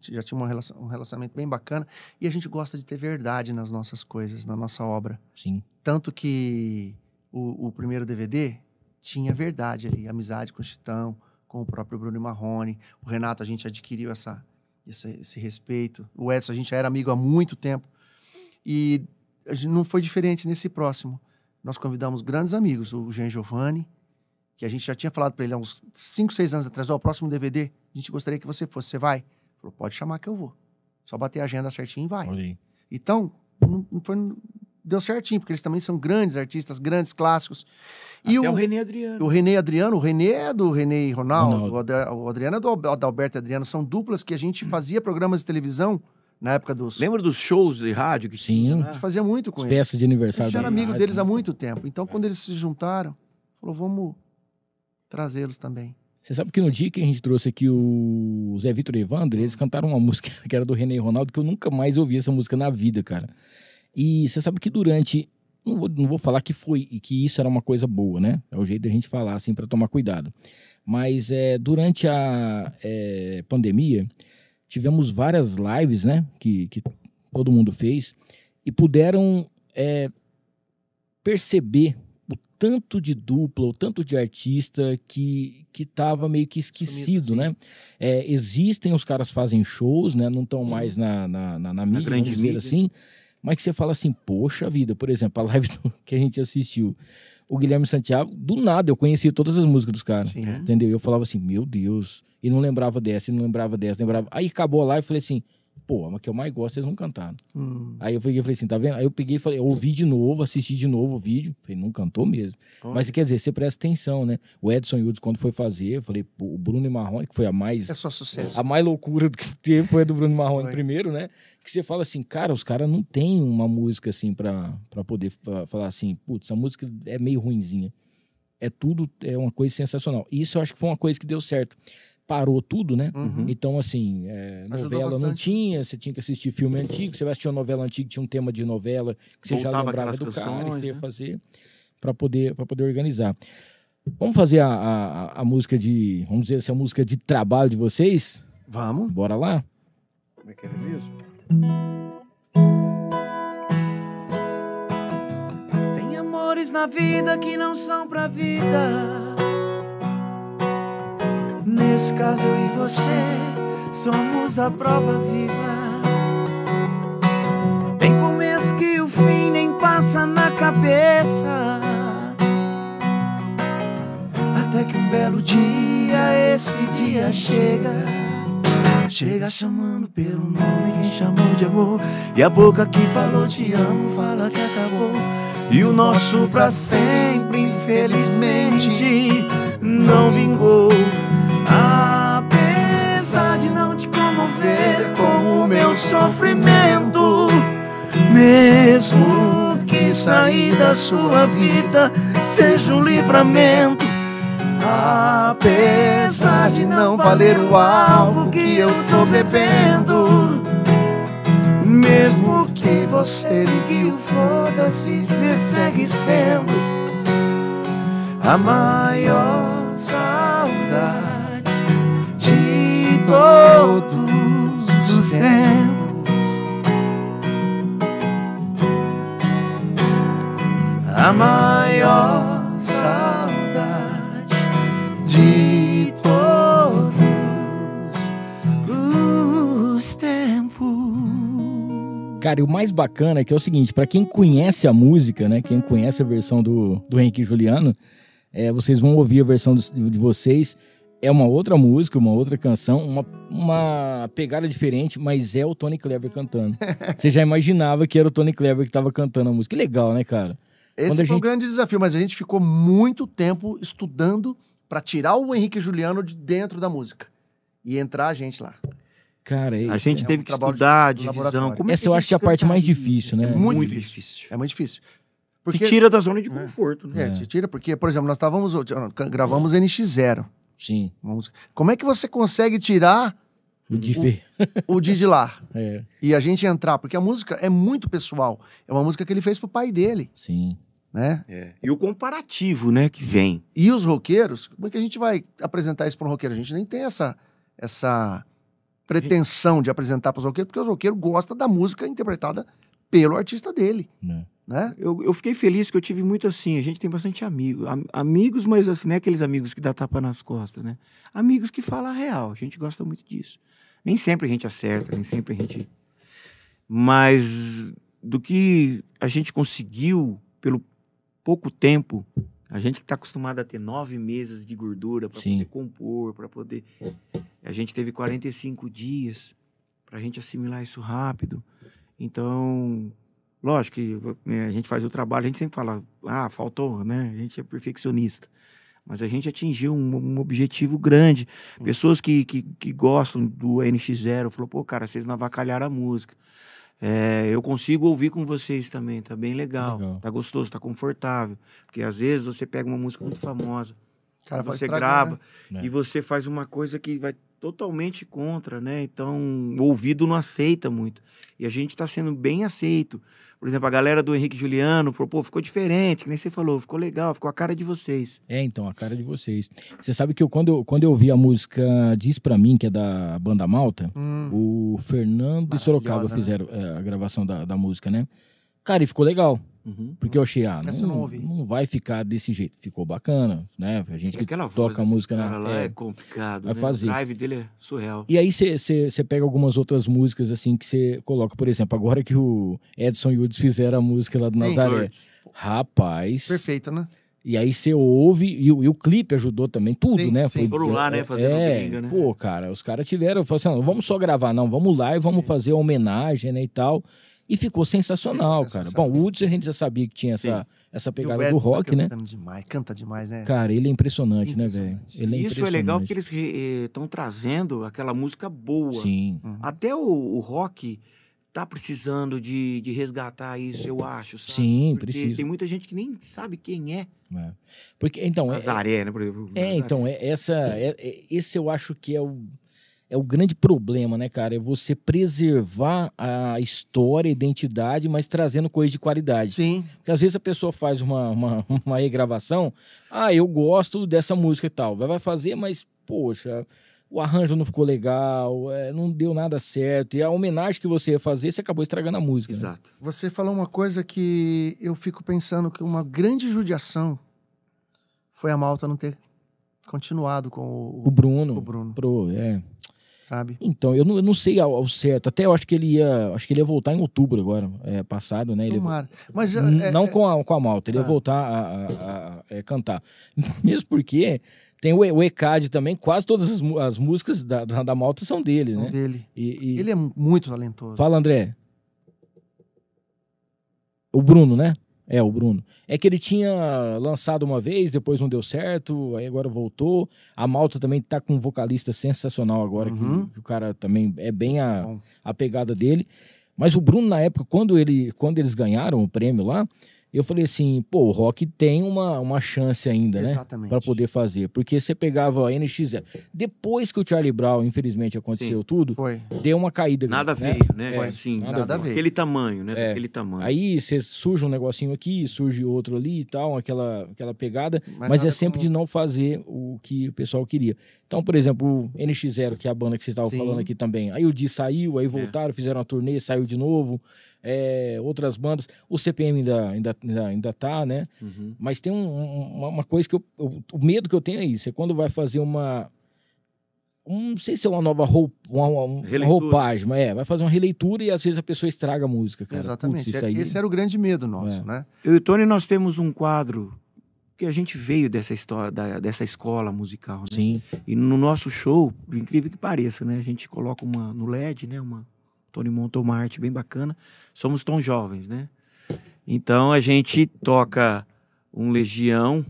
relacionamento bem bacana. E a gente gosta de ter verdade nas nossas coisas, na nossa obra. Sim. Tanto que o primeiro DVD tinha verdade ali. Amizade com o Chitão, com o próprio Bruno Marrone. O Renato, a gente adquiriu esse respeito. O Edson, a gente já era amigo há muito tempo. E a gente não foi diferente nesse próximo. Nós convidamos grandes amigos, o Jean Giovanni, que a gente já tinha falado para ele há uns 5, 6 anos atrás, o próximo DVD, a gente gostaria que você fosse, você vai? Ele falou, pode chamar que eu vou. Só bater a agenda certinho e vai. Olha aí. Então, deu certinho, porque eles também são grandes artistas, grandes clássicos. E o René Adriano. O René Adriano, o René é do René e Ronaldo, o Adriano é do Adalberto Adriano, são duplas que a gente fazia programas de televisão na época dos... Lembra dos shows de rádio que tinha? A gente fazia muito com eles. Festas de aniversário. A gente era amigo deles há muito tempo. Então, quando eles se juntaram, falou, vamos trazê-los também. Você sabe que no dia que a gente trouxe aqui o Zé Vitor e Evandro, eles cantaram uma música que era do René e Ronaldo, que eu nunca mais ouvi essa música na vida, cara. E você sabe que durante... Não vou falar que isso era uma coisa boa, né? É o jeito da gente falar, assim, para tomar cuidado. Mas durante a pandemia, tivemos várias lives, né? Que todo mundo fez. E puderam perceber o tanto de dupla, o tanto de artista que tava meio que esquecido, sumido, né? Existem, os caras fazem shows, né? Não estão mais na mídia, grande vamos dizer mídia. assim. Mas que você fala assim, poxa vida, por exemplo, a live que a gente assistiu, o Guilherme Santiago, do nada eu conhecia todas as músicas dos caras, entendeu? E eu falava assim, meu Deus, e não lembrava dessa, lembrava. Aí acabou a live e falei assim, pô, mas que eu mais gosto, eles não cantaram. Aí eu falei assim, tá vendo? Aí eu peguei e falei, eu ouvi de novo, assisti de novo o vídeo, falei, não cantou mesmo. Mas quer dizer, você presta atenção, né? O Edson Hudson, quando foi fazer, eu falei, pô, o Bruno Marrone, que foi a mais... É só sucesso. A mais loucura do que teve foi a do Bruno Marrone primeiro, né? Que você fala assim, cara, os caras não tem uma música assim pra poder falar assim, putz, essa música é meio ruinzinha. É uma coisa sensacional. Isso eu acho que foi uma coisa que deu certo. Parou tudo, né? Então, assim, novela não tinha, você tinha que assistir filme antigo, você vai assistir uma novela antiga, tinha um tema de novela que você já lembrava do cara, e você ia fazer pra poder organizar. Vamos fazer a música vamos dizer assim, a música de trabalho de vocês? Vamos. Bora lá? Como é que era mesmo? Tem amores na vida que não são pra vida. nesse caso eu e você somos a prova viva. Tem começo que o fim nem passa na cabeça, até que um belo dia esse dia chega. Chega chamando pelo nome que chamou de amor, e a boca que falou te amo fala que acabou. E o nosso pra sempre, infelizmente, não vingou. Apesar de não te comover com o meu sofrimento, mesmo que sair da sua vida seja um livramento. Apesar de não valer o álcool que eu tô bebendo, mesmo que você ligue o foda-se, você segue sendo a maior saudade de todos os tempos. A maior saudade de todos os tempos. Cara, e o mais bacana é que é o seguinte, pra quem conhece a música, né, quem conhece a versão do Henrique e Juliano, vocês vão ouvir a versão de vocês, é uma outra música, uma outra canção, uma pegada diferente, mas é o Tony Kleber cantando. Você já imaginava que era o Tony Kleber que tava cantando a música. Que legal, né, cara? Esse foi um grande desafio, mas a gente ficou muito tempo estudando pra tirar o Henrique e Juliano de dentro da música e entrar a gente lá. Cara, a gente teve que estudar a divisão. Essa eu acho que é a parte mais difícil, né? É muito difícil. É muito difícil. Porque te tira da zona de conforto, né? Te tira, porque, por exemplo, nós gravamos NX0. Sim. Como é que você consegue tirar o de lá? E a gente entrar? Porque a música é muito pessoal. É uma música que ele fez pro pai dele. Sim. Né? E o comparativo, né, que vem. E os roqueiros, como é que a gente vai apresentar isso para um roqueiro? A gente nem tem essa pretensão de apresentar para os roqueiros, porque os roqueiros gostam da música interpretada pelo artista dele. Né? Eu fiquei feliz que eu tive muito assim, a gente tem bastante amigos, mas assim, não é aqueles amigos que dá tapa nas costas, né? Amigos que falam a real, a gente gosta muito disso. Nem sempre a gente acerta, nem sempre a gente... Mas do que a gente conseguiu pelo pouco tempo, a gente que está acostumado a ter 9 meses de gordura para poder compor, para poder... A gente teve 45 dias para a gente assimilar isso rápido. Então, lógico que a gente faz o trabalho, a gente sempre fala, faltou, né? A gente é perfeccionista. Mas a gente atingiu um objetivo grande. Pessoas que gostam do NX0 falaram, pô, cara, vocês não avacalharam a música. Eu consigo ouvir com vocês também, tá bem legal. Tá gostoso, tá confortável. Porque às vezes você pega uma música muito famosa, cara, você grava, né? E você faz uma coisa que vai totalmente contra, né? Então o ouvido não aceita muito. E a gente tá sendo bem aceito. Por exemplo, a galera do Henrique e Juliano falou, pô, ficou diferente, que nem você falou, ficou legal, ficou a cara de vocês. Então, a cara de vocês. Você sabe que quando eu ouvi a música Diz Pra Mim, que é da Banda Malta, o Fernando e Sorocaba fizeram a gravação da música, né? Cara, e ficou legal. Porque eu achei, não vai ficar desse jeito. Ficou bacana, né? A gente que toca a música, né? Lá é complicado, vai né? fazer. O drive dele é surreal. E aí você pega algumas outras músicas, assim, que você coloca. Por exemplo, agora que o Edson e o Hudson fizeram a música lá do Nazaré. Rapaz... Perfeito, né? E aí você ouve, e o clipe ajudou também, tudo, né? Foram lá, né? Fazendo briga, né? Pô, cara, os caras falaram assim, não vamos só gravar, não, vamos lá e vamos fazer a homenagem, né, e tal. E ficou sensacional, cara. Bom, o Hudson a gente já sabia que tinha essa pegada do rock, né? Canta demais, né? Cara, ele é impressionante, né, velho? Isso é legal porque eles estão trazendo aquela música boa. Sim. Até o rock tá precisando de resgatar isso, eu acho, sabe? Sim, porque precisa. Tem muita gente que nem sabe quem é. Porque, então... Nazaré, né, por exemplo. Esse eu acho que é o grande problema, né, cara? É você preservar a história, a identidade, mas trazendo coisa de qualidade. Sim. Porque às vezes a pessoa faz uma regravação, eu gosto dessa música e tal. Vai fazer, mas, poxa, o arranjo não ficou legal, não deu nada certo. E a homenagem que você ia fazer, você acabou estragando a música. Exato. Né? Você falou uma coisa que eu fico pensando que uma grande judiação foi a Malta não ter continuado com O Bruno. o Bruno, sabe? Então, eu não sei ao certo. Até eu acho que ele ia voltar em outubro agora, passado, né? Ele, Tomara. Mas não com a Malta, ele ia voltar a cantar. Mesmo porque tem o ECAD também, quase todas as músicas da Malta são dele, são né? dele. E Ele é muito talentoso. Fala, André. O Bruno, né? O Bruno. É que ele tinha lançado uma vez, depois não deu certo, aí agora voltou. A Malta também tá com um vocalista sensacional agora, que o cara também é bem a pegada dele. Mas o Bruno, na época, quando eles ganharam o prêmio lá, eu falei assim, pô, o rock tem uma chance ainda, Exatamente. né? Pra poder fazer. Porque você pegava a NX0. Depois que o Charlie Brown, infelizmente, aconteceu tudo, deu uma caída. Nada né? veio, né? Assim, nada veio. Aquele tamanho, né? Daquele tamanho. Aí você surge um negocinho aqui, surge outro ali e tal, aquela pegada, mas é sempre de não fazer o que o pessoal queria. Então, por exemplo, o NX0, que é a banda que vocês estavam falando aqui também. Aí o Di saiu, aí voltaram, fizeram uma turnê, saiu de novo. Outras bandas. O CPM ainda tá, né? Mas tem uma coisa que o medo que eu tenho é isso. É quando vai fazer não sei se é uma nova roupagem, mas vai fazer uma releitura e às vezes a pessoa estraga a música, cara. Exatamente. Putz, Esse era o grande medo nosso, né? Eu e o Tony, nós temos um quadro que a gente veio dessa história, dessa escola musical, né? Sim. E no nosso show, por incrível que pareça, né? A gente coloca no LED, né? Tony montou uma arte bem bacana. Somos tão jovens, né? Então a gente toca um Legião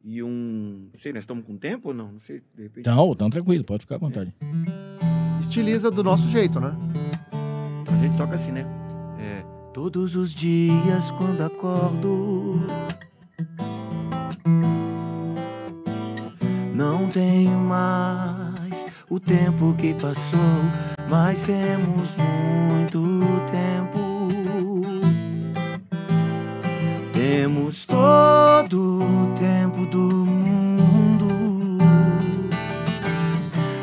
e não sei, nós estamos com tempo ou não? Não sei, de repente. Não, tranquilo, pode ficar à vontade. Estiliza do nosso jeito, né? A gente toca assim, né? Todos os dias quando acordo, não tenho mais o tempo que passou, mas temos muito tempo. Temos todo o tempo do mundo.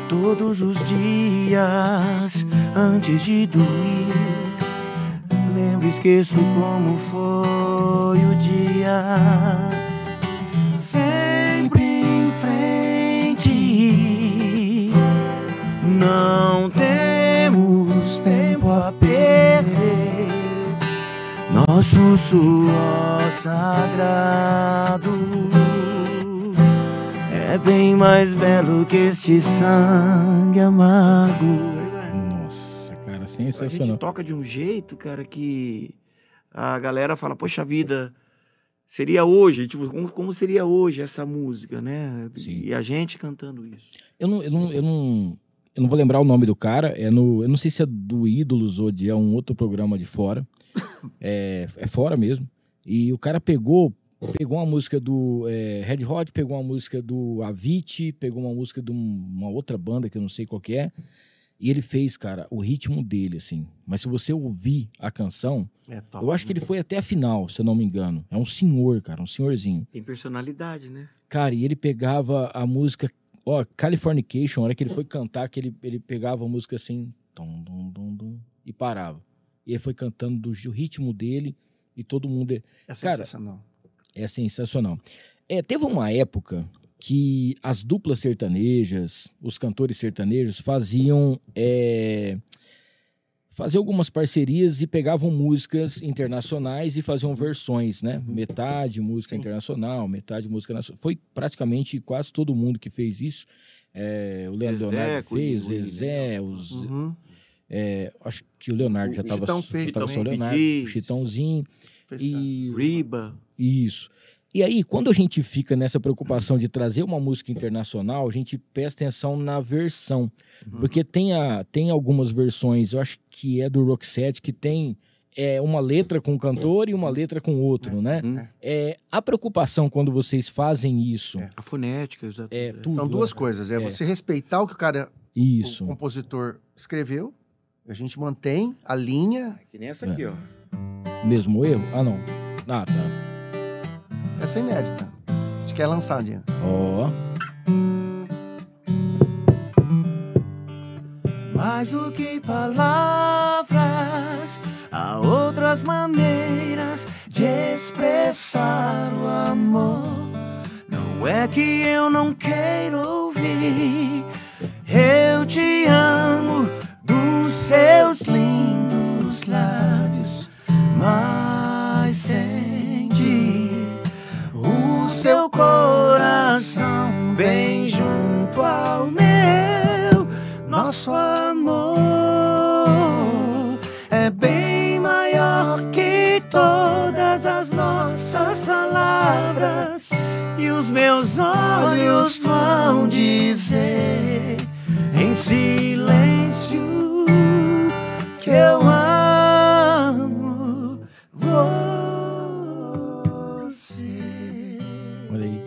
Todos os dias antes de dormir, lembro e esqueço como foi o dia. Sempre em frente, não temos tempo a perder. Nosso suor sagrado é bem mais belo que este sangue amargo. Nossa, cara, A sensacional. gente toca de um jeito, cara, que a galera fala, poxa vida, seria hoje, tipo, como seria hoje essa música, né? Sim. E a gente cantando isso. Eu não vou lembrar o nome do cara, eu não sei se é do Ídolos ou de um outro programa de fora. É fora mesmo. E o cara pegou uma música do Red Hot, pegou uma música do Avicii, pegou uma música de uma outra banda que eu não sei qual que é. E ele fez, cara, o ritmo dele, assim. Mas se você ouvir a canção, top, eu acho que ele foi até a final, se eu não me engano. É um senhor, cara, um senhorzinho. Tem personalidade, né? Cara, e ele pegava a música, Californication, a hora que ele foi cantar, que ele pegava a música assim, tum, dum, dum, dum, e parava. E ele foi cantando do ritmo dele e todo mundo... É sensacional. Cara, é sensacional. Teve uma época que as duplas sertanejas, os cantores sertanejos faziam algumas parcerias e pegavam músicas internacionais e faziam versões, né? Metade música internacional, metade música nacional. Foi praticamente quase todo mundo que fez isso. O Leonardo fez, o Zezé, acho que o Leonardo já estava só o Leonardo, o Chitãozinho e Riba. Isso. E aí, quando a gente fica nessa preocupação de trazer uma música internacional, a gente presta atenção na versão. Porque tem algumas versões, eu acho que é do Roxette, que tem uma letra com um cantor e uma letra com outro, né? A preocupação quando vocês fazem isso... A fonética, exatamente. São duas coisas. Você respeitar o que o compositor escreveu, a gente mantém a linha... Que nem essa aqui, ó. Mesmo erro? Ah, não. Ah, tá. Essa é inédita. A gente quer lançar, Dinho. Mais do que palavras, há outras maneiras de expressar o amor. Não Não é que eu não quero ouvir. Eu te amo dos seus lindos lábios, mas sente o seu coração bem junto ao meu. Nosso amor é bem maior que todas as nossas palavras, e os meus olhos vão dizer em silêncio que eu amo você. Olha aí.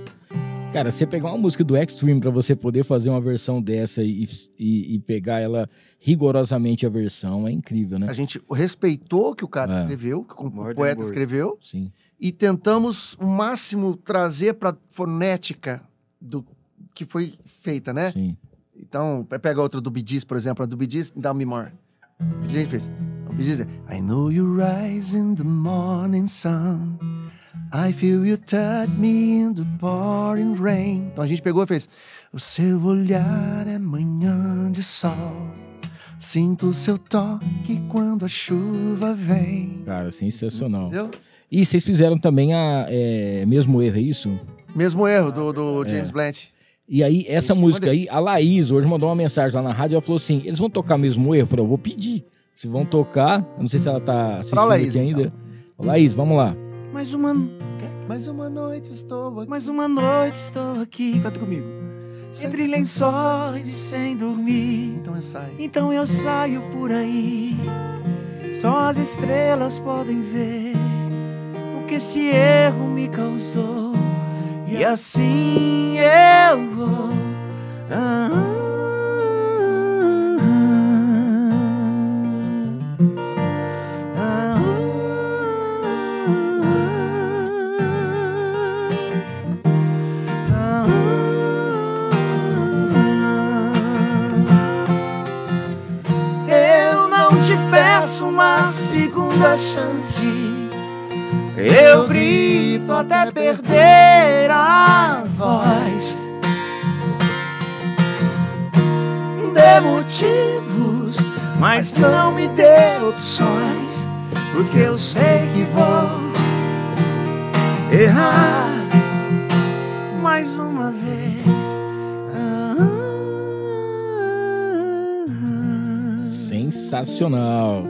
Cara, você pegar uma música do Extreme pra você poder fazer uma versão dessa e pegar ela rigorosamente a versão, é incrível, né? A gente respeitou o que o cara escreveu, que o poeta escreveu. Sim. E tentamos o máximo trazer para fonética do que foi feita, né? Sim. Então, pega outra do Bee Gees, por exemplo, a do Bee Gees, Dá Me More. O Bee Gees fez. O Bee Gees é I know you rise in the morning sun, I feel you touch me in the pouring rain. Então a gente pegou e fez o seu olhar é manhã de sol, sinto o seu toque quando a chuva vem. Cara, sensacional. Entendeu? E vocês fizeram também Mesmo Erro, é isso? Mesmo erro do James Blunt. E aí, essa música aí, a Laís hoje mandou uma mensagem lá na rádio, ela falou assim, eles vão tocar Mesmo Erro? Eu falei, eu vou pedir. Se vão tocar, eu não sei se ela tá assistindo Laís, aqui ainda. então. Laís, vamos lá. Mais uma noite estou aqui. Mais uma noite estou aqui. Canta comigo. Entre lençóis e sem dormir. Então eu eu saio por aí. Só as estrelas podem ver o que esse erro me causou. E assim eu vou. Eu não te peço uma segunda chance. Eu grito até perder a voz. Dê motivos, mas não me dê opções, porque eu sei que vou errar mais uma vez. Sensacional.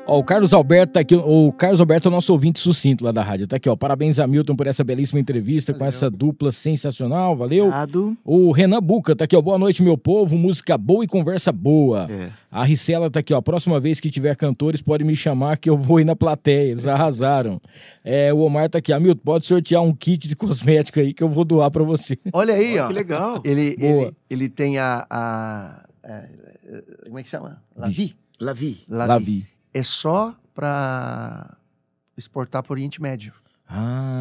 Ó, o Carlos Alberto tá aqui. O Carlos Alberto é o nosso ouvinte sucinto lá da rádio. Tá aqui, ó. Parabéns a Milton por essa belíssima entrevista, com essa dupla sensacional. Valeu. Obrigado. O Renan Buca tá aqui, ó. Boa noite, meu povo. Música boa e conversa boa. A Ricela tá aqui, ó. Próxima vez que tiver cantores, pode me chamar que eu vou ir na plateia. Eles arrasaram. O Omar tá aqui. Milton, pode sortear um kit de cosmética aí que eu vou doar pra você. Olha aí, ó. Que legal. Ele tem como é que chama? Lavi. Lavi. É só para exportar para o Oriente Médio.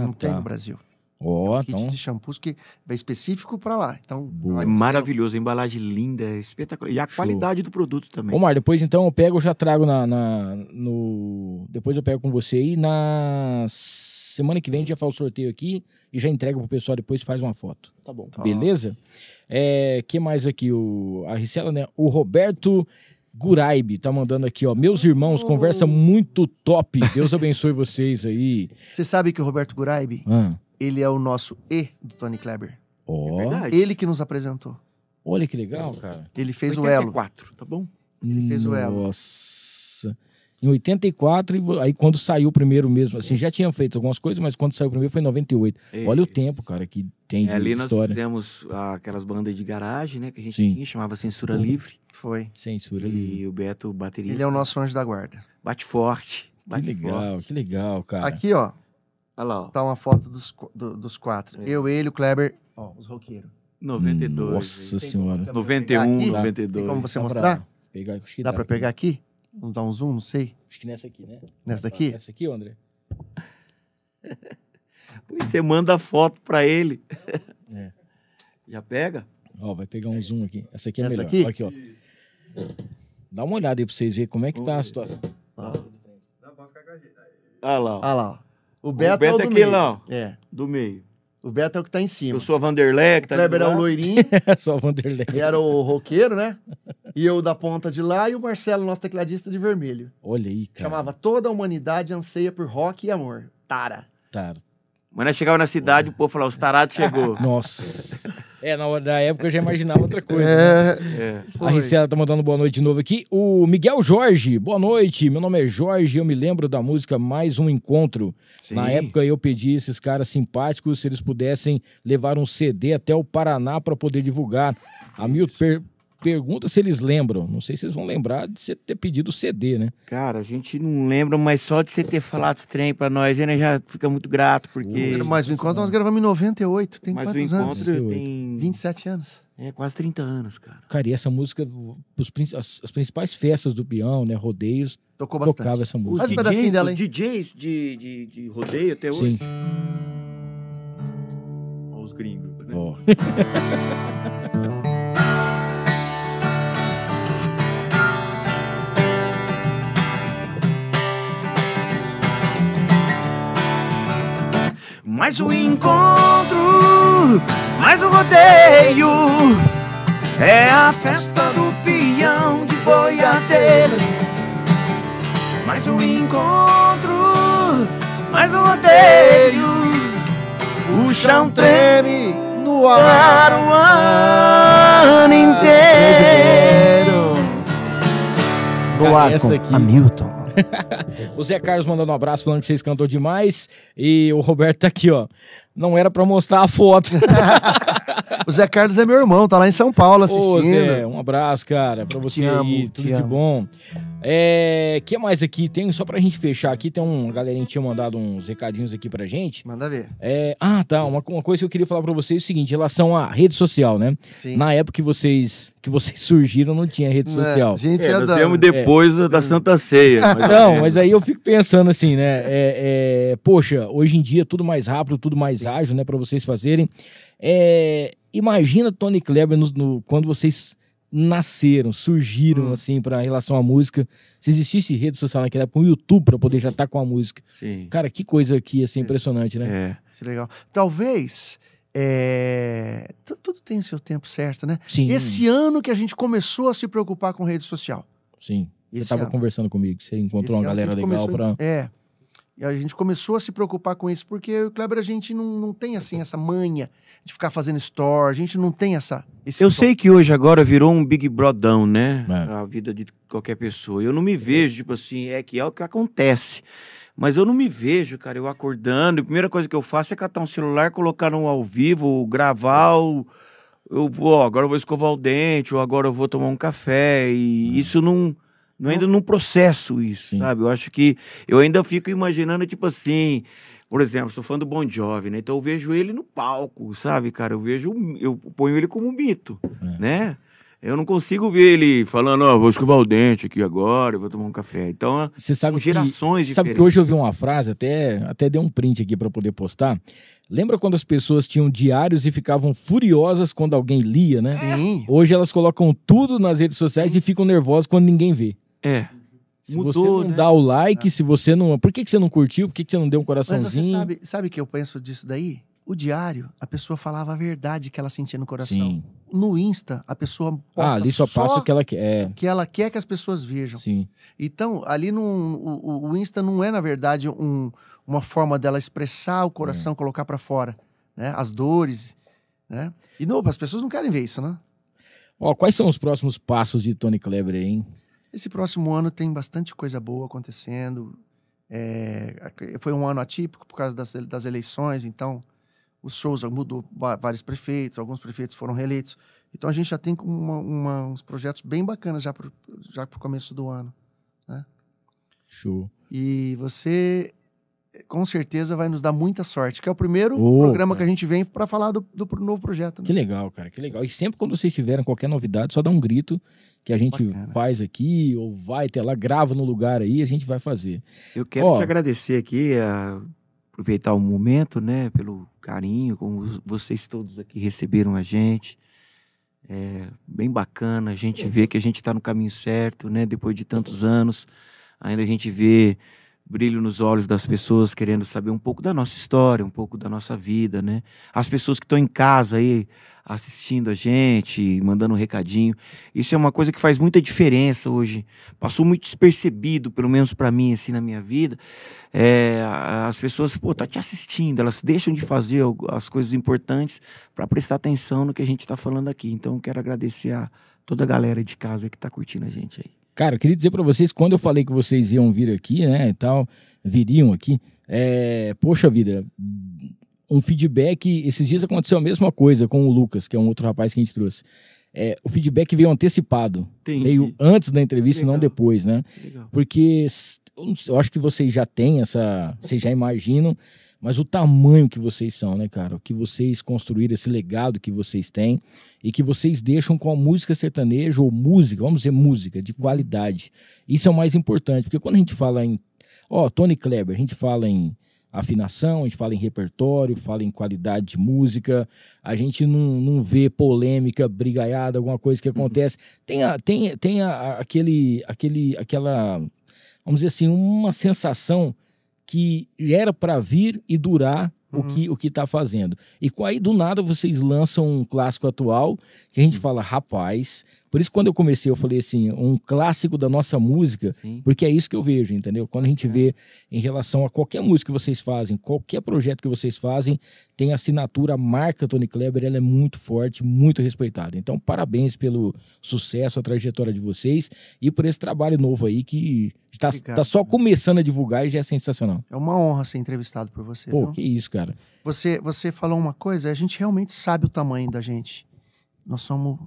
Não tem no Brasil. Ó, kit então. de shampoos que é específico para lá. Então, Maravilhoso, a embalagem linda, espetacular. E a qualidade do produto também. Omar, depois então eu pego, eu já trago depois eu pego com você aí. Na semana que vem a gente já faz o sorteio aqui e já entrega pro pessoal, depois faz uma foto. Tá bom. Beleza? Que mais aqui? A Ricela, né? O Roberto Guraibe tá mandando aqui, ó. Meus irmãos, conversa muito top. Deus abençoe vocês aí. Você sabe que o Roberto Guraibe, ele é o nosso do Tony Kleber. Ó. É verdade. Ele que nos apresentou. Olha que legal, cara. Ele fez o elo. 84, tá bom? Ele fez o elo. Nossa. Em 84, aí quando saiu o primeiro mesmo, assim, já tinha feito algumas coisas, mas quando saiu o primeiro foi em 98. Olha o tempo, cara, que tem de ali nós história. fizemos aquelas bandas de garagem, né, que a gente Sim. tinha, chamava Censura Livre. Foi. Censura E ali. o Beto, baterista. Ele é o nosso anjo da guarda. Bate forte. Que legal, cara. Aqui, ó, Olha lá, ó. tá uma foto dos quatro. Eu, ele, o Kleber, ó, os roqueiros. 92. Nossa senhora. 91, Aqui? 92. Tem como você Dá mostrar? Pegar, acho que Dá pra pegar aqui? Vamos dar um zoom, não sei. Acho que nessa aqui, né? Nessa daqui? Essa aqui, André? Você manda foto pra ele. É. Já pega? Ó, vai pegar um zoom aqui. Essa aqui é Essa melhor. aqui? Ó, aqui, ó. Dá uma olhada aí pra vocês verem como é que tá a situação. Olha lá, ó. Olha lá, ó. O Beto é o do aquele meio. lá, ó. É. Do meio. O Beto é o que tá em cima. Eu sou a Vanderlei, que O tá Kleber é o loirinho, Só o Vanderlei. ele era o roqueiro, né? E eu da ponta de lá e o Marcelo, nosso tecladista, de vermelho. Olha aí, cara. Chamava Toda a Humanidade Anseia por Rock e Amor. Tara. Tá. Mas nós chegava na cidade, o povo falava, os tarados chegou. Nossa. Na hora da época eu já imaginava outra coisa. É. A Ricela tá mandando boa noite de novo aqui. O Miguel Jorge, boa noite. Meu nome é Jorge, eu me lembro da música Mais um Encontro. Sim. Na época eu pedi esses caras simpáticos se eles pudessem levar um CD até o Paraná para poder divulgar. A Milton pergunta se eles lembram. Não sei se eles vão lembrar de você ter pedido o CD, né? Cara, a gente não lembra, mas só de você ter falado esse trem pra nós, a gente já fica muito grato, porque... Mas o Encontro nós gravamos em 98. Tem Mas o quantos anos? encontro tem 27 anos. quase 30 anos, cara. Cara, e essa música, as principais festas do peão, né? Rodeios, Tocou bastante. tocava essa música. Faz um pedacinho dela, hein? Os DJs de rodeio até hoje. Sim. Olha os gringos, né? Ó. Mais um encontro, mais um rodeio. É a festa do peão de boiadeiro. Mais um encontro, mais um rodeio. O chão treme No ar. o ano inteiro. No ar essa com aqui. Hamilton. O Zé Carlos mandando um abraço, falando que vocês cantou demais. E o Roberto tá aqui, ó. Não era pra mostrar a foto. O Zé Carlos é meu irmão, tá lá em São Paulo assistindo. Ô, Zé, um abraço, cara, pra você amo, aí. Tudo te de amo. bom. Que mais aqui? Tem, só pra gente fechar aqui, tem uma galerinha que tinha mandado uns recadinhos aqui pra gente. Manda ver. Tá. Uma coisa que eu queria falar pra vocês é o seguinte, em relação à rede social, né? Sim. Na época que vocês surgiram, não tinha rede social. Gente, Nós da... temos depois da Santa Ceia. mais ou Não, menos. mas aí eu fico pensando assim, né? Poxa, hoje em dia tudo mais rápido, tudo mais ágil, né? Pra vocês fazerem. Imagina Tony Kleber quando vocês nasceram, surgiram, assim, pra relação à música. Se existisse rede social naquela época, um YouTube pra poder já estar com a música. Sim. Cara, que coisa aqui, ia ser impressionante, né? É. Isso é legal. Talvez... Tudo tem o seu tempo certo, né? Sim. Esse ano que a gente começou a se preocupar com rede social. Sim. Você Esse tava ano. conversando comigo, que você encontrou Esse uma ano que galera a gente legal começou- pra... E a gente começou a se preocupar com isso, porque eu e o Kleber, a gente não tem, assim, essa manha de ficar fazendo store, a gente não tem esse Eu sei que hoje agora virou um Big Brodão, né? É. A vida de qualquer pessoa. Eu não me vejo, tipo assim, é o que acontece. Mas eu não me vejo, cara, eu acordando, a primeira coisa que eu faço é catar um celular, colocar no ao vivo, gravar, agora eu vou escovar o dente, ou agora eu vou tomar um café, e isso ainda não processo isso, Sim. sabe? Eu acho que eu ainda fico imaginando, tipo assim, por exemplo, sou fã do Bon Jovi, né? Então eu vejo ele no palco, sabe, cara? Eu ponho ele como um mito, né? Eu não consigo ver ele falando, vou escovar o dente aqui agora, eu vou tomar um café. Então, Você sabe são gerações Sabe que diferentes. hoje eu vi uma frase, até dei um print aqui pra poder postar. Lembra quando as pessoas tinham diários e ficavam furiosas quando alguém lia, né? Sim. Hoje elas colocam tudo nas redes sociais e ficam nervosas quando ninguém vê. Se você Mudou, não né? dá o like, se você não... Por que você não curtiu? Por que você não deu um Mas você coraçãozinho? sabe que eu penso disso daí? O diário, a pessoa falava a verdade que ela sentia no coração. Sim. No Insta, a pessoa posta Ali só passa o que ela quer. que ela quer que as pessoas vejam. Sim. Então, ali o Insta não é, na verdade, uma forma dela expressar o coração, colocar pra fora, né? As dores, né? E não, as pessoas não querem ver isso, né? Ó, quais são os próximos passos de Tony Kleber aí, hein? Esse próximo ano tem bastante coisa boa acontecendo. Foi um ano atípico por causa das eleições, então os shows mudou vários prefeitos, alguns prefeitos foram reeleitos. Então a gente já tem uns projetos bem bacanas já pro começo do ano, né? Show. E você, com certeza, vai nos dar muita sorte, que é o primeiro Opa. programa que a gente vem para falar do novo projeto. Né? Que legal, cara, que legal. E sempre quando vocês tiverem qualquer novidade, só dá um grito que a gente Bacana. faz aqui, ou vai até lá, grava no lugar aí, a gente vai fazer. Eu quero Ó. te agradecer aqui, aproveitar o momento, né, pelo carinho, como vocês todos aqui receberam a gente. É bem bacana, a gente vê que a gente está no caminho certo, né, depois de tantos anos. Ainda a gente vê brilho nos olhos das pessoas querendo saber um pouco da nossa história, um pouco da nossa vida, né? As pessoas que estão em casa aí assistindo a gente, mandando um recadinho. Isso é uma coisa que faz muita diferença hoje. Passou muito despercebido, pelo menos para mim, assim, na minha vida. As pessoas, pô, tá te assistindo, elas deixam de fazer as coisas importantes para prestar atenção no que a gente está falando aqui. Então, eu quero agradecer a toda a galera de casa que tá curtindo a gente aí. Cara, eu queria dizer pra vocês, quando eu falei que vocês iam vir aqui, né, e tal, viriam aqui, poxa vida, um feedback, esses dias aconteceu a mesma coisa com o Lucas, que é um outro rapaz que a gente trouxe. O feedback veio antecipado, veio antes da entrevista e não depois, né? Legal. Porque eu acho que vocês já têm vocês já imaginam, mas o tamanho que vocês são, né, cara? O que vocês construíram, esse legado que vocês têm e que vocês deixam com a música sertaneja ou música, vamos dizer música, de qualidade. Isso é o mais importante, porque quando a gente fala em... Tony Kleber, a gente fala em afinação, a gente fala em repertório, fala em qualidade de música, a gente não vê polêmica, brigaiada, alguma coisa que acontece. Tem aquela, vamos dizer assim, uma sensação que era para vir e durar o que tá fazendo. E aí, do nada, vocês lançam um clássico atual que a gente fala, rapaz... Por isso, quando eu comecei, eu falei assim, um clássico da nossa música, porque é isso que eu vejo, entendeu? Quando a gente vê em relação a qualquer música que vocês fazem, qualquer projeto que vocês fazem, tem a assinatura, a marca Tony Kleber, ela é muito forte, muito respeitada. Então, parabéns pelo sucesso, a trajetória de vocês e por esse trabalho novo aí que tá só começando a divulgar e já é sensacional. É uma honra ser entrevistado por você. Pô, viu? que isso, cara. Você falou uma coisa, a gente realmente sabe o tamanho da gente. Nós somos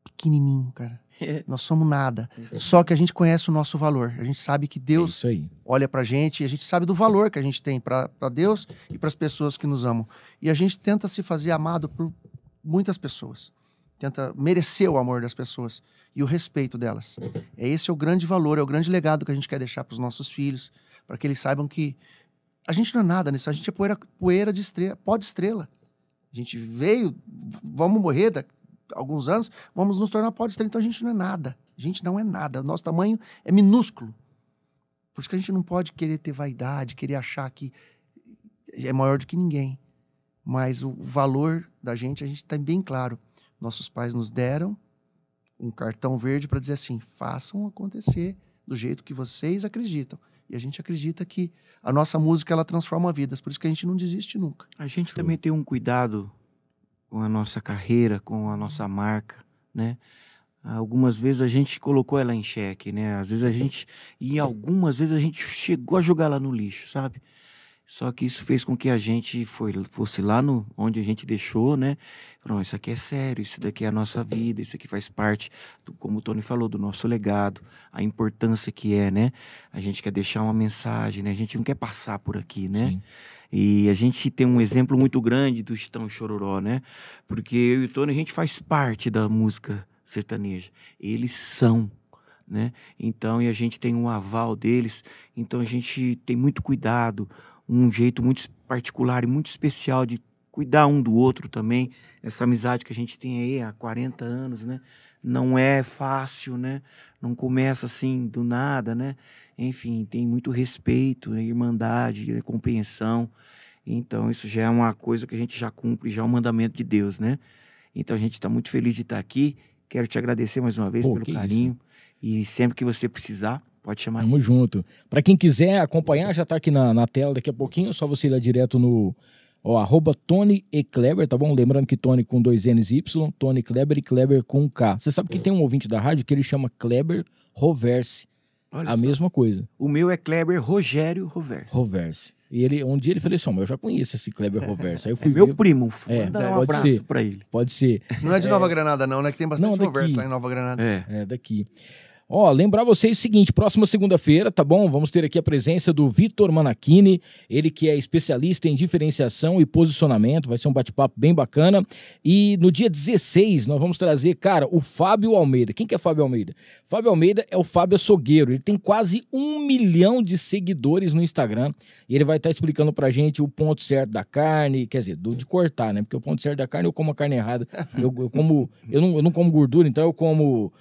pequenininho, cara. Nós somos nada. Só que a gente conhece o nosso valor. A gente sabe que Deus olha pra gente e a gente sabe do valor que a gente tem pra Deus e pras pessoas que nos amam. E a gente tenta se fazer amado por muitas pessoas. Tenta merecer o amor das pessoas e o respeito delas. Esse é o grande valor, é o grande legado que a gente quer deixar pros nossos filhos, para que eles saibam que a gente não é nada nisso. A gente é poeira de estrela, pó de estrela. A gente veio, vamos morrer daqui alguns anos, vamos nos tornar pó de estrela. Então a gente não é nada. A gente não é nada. O nosso tamanho é minúsculo. Por isso que a gente não pode querer ter vaidade, querer achar que é maior do que ninguém. Mas o valor da gente tem bem claro. Nossos pais nos deram um cartão verde para dizer assim, façam acontecer do jeito que vocês acreditam. E a gente acredita que a nossa música, ela transforma vidas. Por isso que a gente não desiste nunca. A gente também tem um cuidado com a nossa carreira, com a nossa marca, né? Algumas vezes a gente colocou ela em xeque, né? Às vezes algumas vezes a gente chegou a jogar ela no lixo, sabe? Só que isso fez com que a gente fosse lá onde a gente deixou, né? Falou, isso aqui é sério, isso daqui é a nossa vida, isso aqui faz parte, como o Tony falou, do nosso legado, a importância que é, né? A gente quer deixar uma mensagem, né? A gente não quer passar por aqui, né? Sim. E a gente tem um exemplo muito grande do Chitão e Chororó, né? Porque eu e o Tony, a gente faz parte da música sertaneja. Eles são, né? Então, e a gente tem um aval deles. Então, a gente tem muito cuidado, um jeito muito particular e muito especial de cuidar um do outro também. Essa amizade que a gente tem aí há 40 anos, né? Não é fácil, né? Não começa assim do nada, né? Enfim, tem muito respeito, né? Irmandade, né? Compreensão. Então, isso já é uma coisa que a gente já cumpre, já é um mandamento de Deus, né? Então, a gente está muito feliz de estar aqui. Quero te agradecer mais uma vez pelo carinho. Isso? E sempre que você precisar, pode chamar. Tamo junto. Para quem quiser acompanhar, já tá aqui na tela daqui a pouquinho. É só você ir lá direto no @Tony e Kleber, tá bom? Lembrando que Tony com 2 N's Y, Tony Kleber e Kleber com K. Você sabe que tem um ouvinte da rádio que ele chama Kleber Roverse. Olha a mesma coisa. O meu é Kleber Rogério Roverse. Roverse. E um dia ele falou assim, eu já conheço esse Kleber Roverse. Aí eu fui meu primo. Dá um abraço pra ele. Pode ser. Não é de Nova Granada não, né? Que tem bastante Roverse lá em Nova Granada. É daqui. Lembrar vocês o seguinte, próxima segunda-feira, tá bom? Vamos ter aqui a presença do Vitor Manachini, ele que é especialista em diferenciação e posicionamento, vai ser um bate-papo bem bacana. E no dia 16 nós vamos trazer, cara, o Fábio Almeida. Quem que é Fábio Almeida? Fábio Almeida é o Fábio Açougueiro, ele tem quase 1 milhão de seguidores no Instagram e ele vai estar explicando pra gente o ponto certo da carne, quer dizer, de cortar, né? Porque o ponto certo da carne, eu como a carne errada, eu não como gordura, então eu como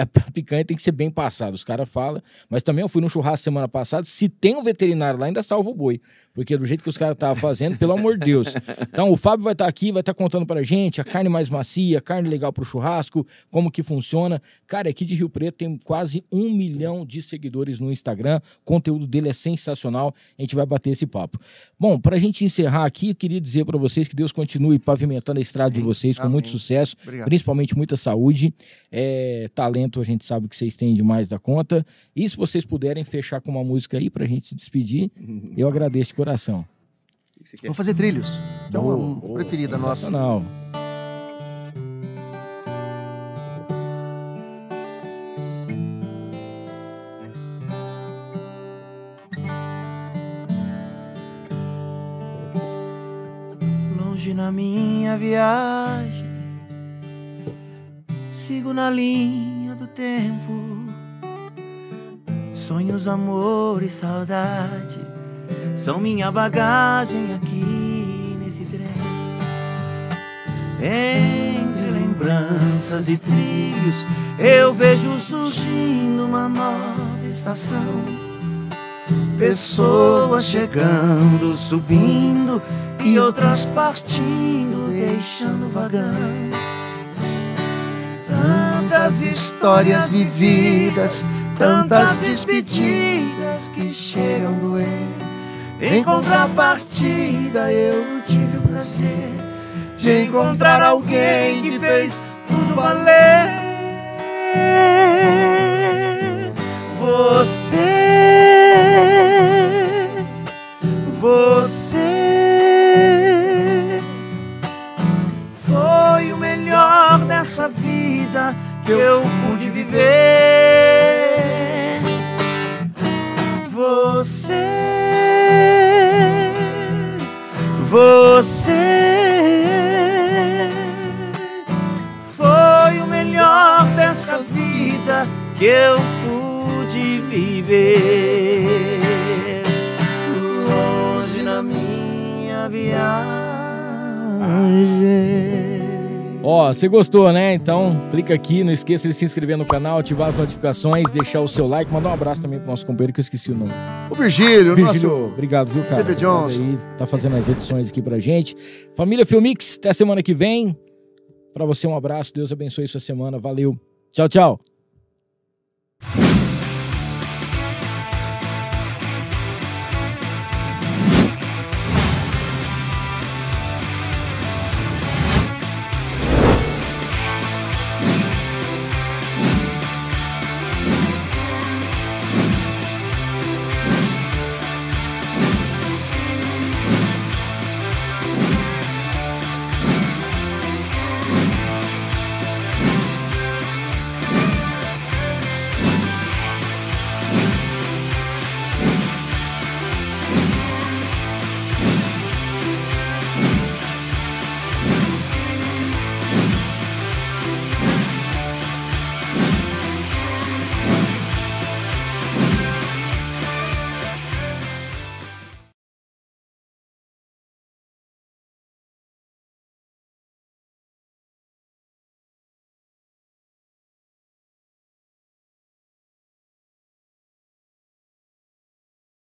a picanha tem que ser bem passada. Os caras falam, mas também eu fui no churrasco semana passada, se tem um veterinário lá, ainda salva o boi. Porque do jeito que os caras estavam fazendo, pelo amor de Deus. Então o Fábio vai estar aqui, vai estar contando pra gente a carne mais macia, carne legal pro churrasco, como que funciona. Cara, aqui de Rio Preto tem quase 1 milhão de seguidores no Instagram, o conteúdo dele é sensacional, a gente vai bater esse papo. Bom, pra gente encerrar aqui, eu queria dizer pra vocês que Deus continue pavimentando a estrada de vocês com muito sucesso, principalmente muita saúde, talento a gente sabe que vocês têm demais da conta, e se vocês puderem fechar com uma música aí pra gente se despedir, eu agradeço de coração. Vamos fazer Trilhos, que é uma preferida nossa. Sensacional. Longe na minha viagem, sigo na linha do tempo. Sonhos, amor e saudade são minha bagagem aqui nesse trem. Entre lembranças e trilhos eu vejo surgindo uma nova estação. Pessoas chegando, subindo e outras partindo, deixando o vagão. Tantas histórias vividas, tantas despedidas que chegam a doer. Em contrapartida eu tive o prazer de encontrar alguém que fez tudo valer. Você foi o melhor dessa vida que eu pude viver. Você foi o melhor dessa vida que eu pude viver. Longe na minha viagem. Ó, você gostou, né? Então clica aqui, não esqueça de se inscrever no canal, ativar as notificações, deixar o seu like, mandar um abraço também pro nosso companheiro que eu esqueci o nome. O Virgílio, Virgílio, nosso... obrigado, viu, cara? Bebê Johnson. Aí, tá fazendo as edições aqui pra gente. Família Filmix, até semana que vem. Pra você um abraço, Deus abençoe sua semana, valeu. Tchau, tchau.